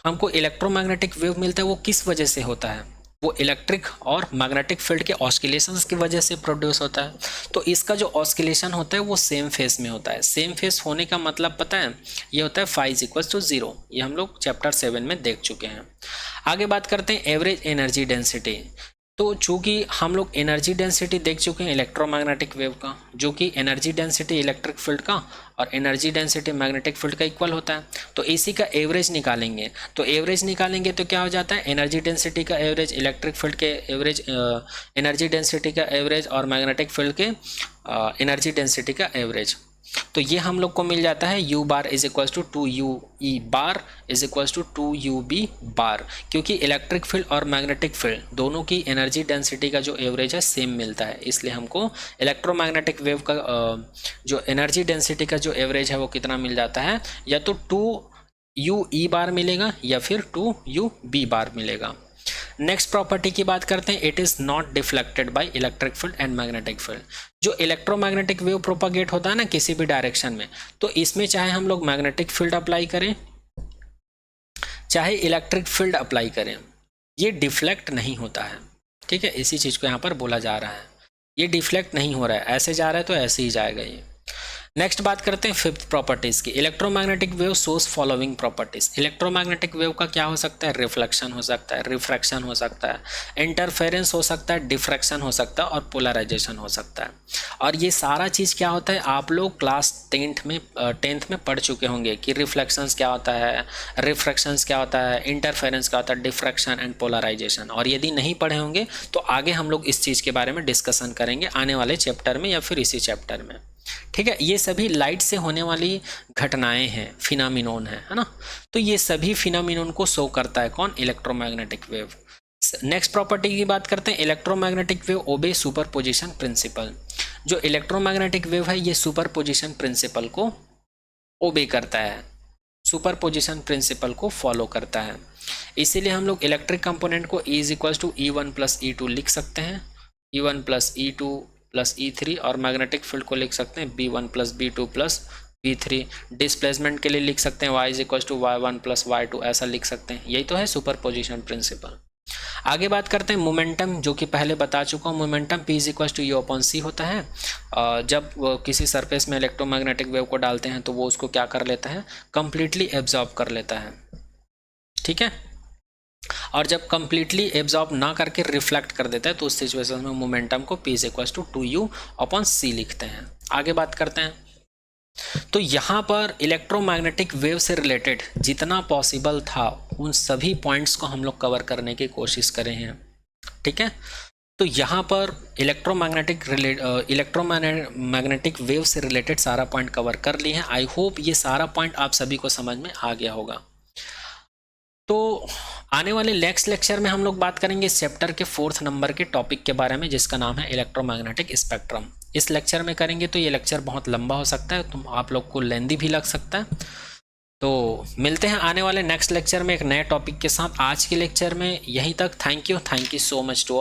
Speaker 1: हमको इलेक्ट्रोमैग्नेटिक वेव मिलता है वो किस वजह से होता है, वो इलेक्ट्रिक और मैग्नेटिक फील्ड के ऑस्किलेशंस की वजह से प्रोड्यूस होता है। तो इसका जो ऑस्किलेशन होता है वो सेम फेस में होता है। सेम फेस होने का मतलब पता है, ये होता है फाई इज इक्वल टू 0। ये हम लोग चैप्टर 7 में देख चुके हैं। आगे बात करते हैं एवरेज एनर्जी डेंसिटी। तो चूँकि हम लोग एनर्जी डेंसिटी देख चुके हैं इलेक्ट्रोमैग्नेटिक वेव का, जो कि एनर्जी डेंसिटी इलेक्ट्रिक फील्ड का और एनर्जी डेंसिटी मैग्नेटिक फील्ड का इक्वल होता है, तो इसी का एवरेज निकालेंगे। तो एवरेज निकालेंगे तो क्या हो जाता है, एनर्जी डेंसिटी का एवरेज, इलेक्ट्रिक फील्ड के एवरेज, एनर्जी डेंसिटी का एवरेज और मैग्नेटिक फील्ड के एनर्जी डेंसिटी का एवरेज। तो ये हम लोग को मिल जाता है U bar is equals to 2UE bar is equals to 2UB bar, क्योंकि इलेक्ट्रिक फील्ड और मैग्नेटिक फील्ड दोनों की एनर्जी डेंसिटी का जो एवरेज है सेम मिलता है, इसलिए हमको इलेक्ट्रोमैग्नेटिक वेव का जो एनर्जी डेंसिटी का जो एवरेज है वो कितना मिल जाता है, या तो 2UE बार मिलेगा या फिर 2UB बार मिलेगा। नेक्स्ट प्रॉपर्टी की बात करते हैं, it is not deflected by electric field and magnetic field. जो इलेक्ट्रोमैग्नेटिक वेव प्रोपागेट होता है ना किसी भी डायरेक्शन में, तो इसमें चाहे हम लोग मैग्नेटिक फील्ड अप्लाई करें चाहे इलेक्ट्रिक फील्ड अप्लाई करें, ये डिफ्लेक्ट नहीं होता है, ठीक है। इसी चीज को यहाँ पर बोला जा रहा है, ये डिफ्लेक्ट नहीं हो रहा है, ऐसे जा रहा है तो ऐसे ही जाएगा ये। नेक्स्ट बात करते हैं फिफ्थ प्रॉपर्टीज की। Electromagnetic wave shows following properties. Electromagnetic wave का क्या हो सकता है? रिफ्लेक्शन हो सकता है, रिफ्रैक्शन हो सकता है, इंटरफेरेंस हो सकता है, डिफ्रैक्शन हो सकता है और पोलराइजेशन हो सकता है। और ये सारा चीज़ क्या होता है, आप लोग क्लास टेंथ में पढ़ चुके होंगे कि रिफ्लेक्शंस क्या होता है, रिफ्रैक्शंस क्या होता है, इंटरफेरेंस क्या होता है, डिफ्रैक्शन एंड पोलराइजेशन। और यदि नहीं पढ़े होंगे तो आगे हम लोग इस चीज़ के बारे में डिस्कशन करेंगे आने वाले चैप्टर में या फिर इसी चैप्टर में। ठीक है, ये सभी लाइट से होने वाली घटनाएं हैं, फिनोमिनन है ना। तो ये सभी फिनोमिनन को शो करता है कौन? Electromagnetic wave. नेक्स्ट प्रॉपर्टी की बात करते हैं। Electromagnetic wave obey superposition principle. जो इलेक्ट्रोमैग्नेटिक वेव है ये सुपरपोजिशन प्रिंसिपल को ओबे करता है, सुपरपोजिशन प्रिंसिपल को फॉलो करता है। इसीलिए हम लोग इलेक्ट्रिक कंपोनेंट को E is equals to E1 plus E2 लिख सकते हैं, E1 plus E2 plus E3, और मैग्नेटिक फील्ड को लिख सकते हैं B1 plus B2 plus B3। Displacement के लिए लिख सकते हैं Y is equals to Y1 plus Y2, ऐसा लिख सकते हैं। यही तो है सुपरपोजिशन प्रिंसिपल। आगे बात करते हैं मोमेंटम, जो कि पहले बता चुका हूँ। Momentum P is equals to U upon C होता है। जब किसी सरफेस में इलेक्ट्रोमैग्नेटिक वेव को डालते हैं तो वो उसको क्या कर लेता है? कंप्लीटली एब्जॉर्ब कर लेता है। ठीक है, और जब कंप्लीटली एब्जॉर्ब ना करके रिफ्लेक्ट कर देता है तो उस सिचुएशन में मोमेंटम को P is equals to 2U upon C लिखते हैं। आगे बात करते हैं। तो यहाँ पर इलेक्ट्रोमैग्नेटिक वेव से रिलेटेड जितना पॉसिबल था उन सभी पॉइंट्स को हम लोग कवर करने की कोशिश करे हैं। ठीक है, तो यहाँ पर इलेक्ट्रोमैग्नेटिक वेव से रिलेटेड सारा पॉइंट कवर कर लिए हैं। आई होप ये सारा पॉइंट आप सभी को समझ में आ गया होगा। तो आने वाले नेक्स्ट लेक्चर में हम लोग बात करेंगे इस चैप्टर के 4th नंबर के टॉपिक के बारे में, जिसका नाम है इलेक्ट्रोमैग्नेटिक स्पेक्ट्रम। इस लेक्चर में करेंगे तो ये लेक्चर बहुत लंबा हो सकता है, तो आप लोग को लेंदी भी लग सकता है। तो मिलते हैं आने वाले नेक्स्ट लेक्चर में एक नए टॉपिक के साथ। आज के लेक्चर में यहीं तक। Thank you so much to all.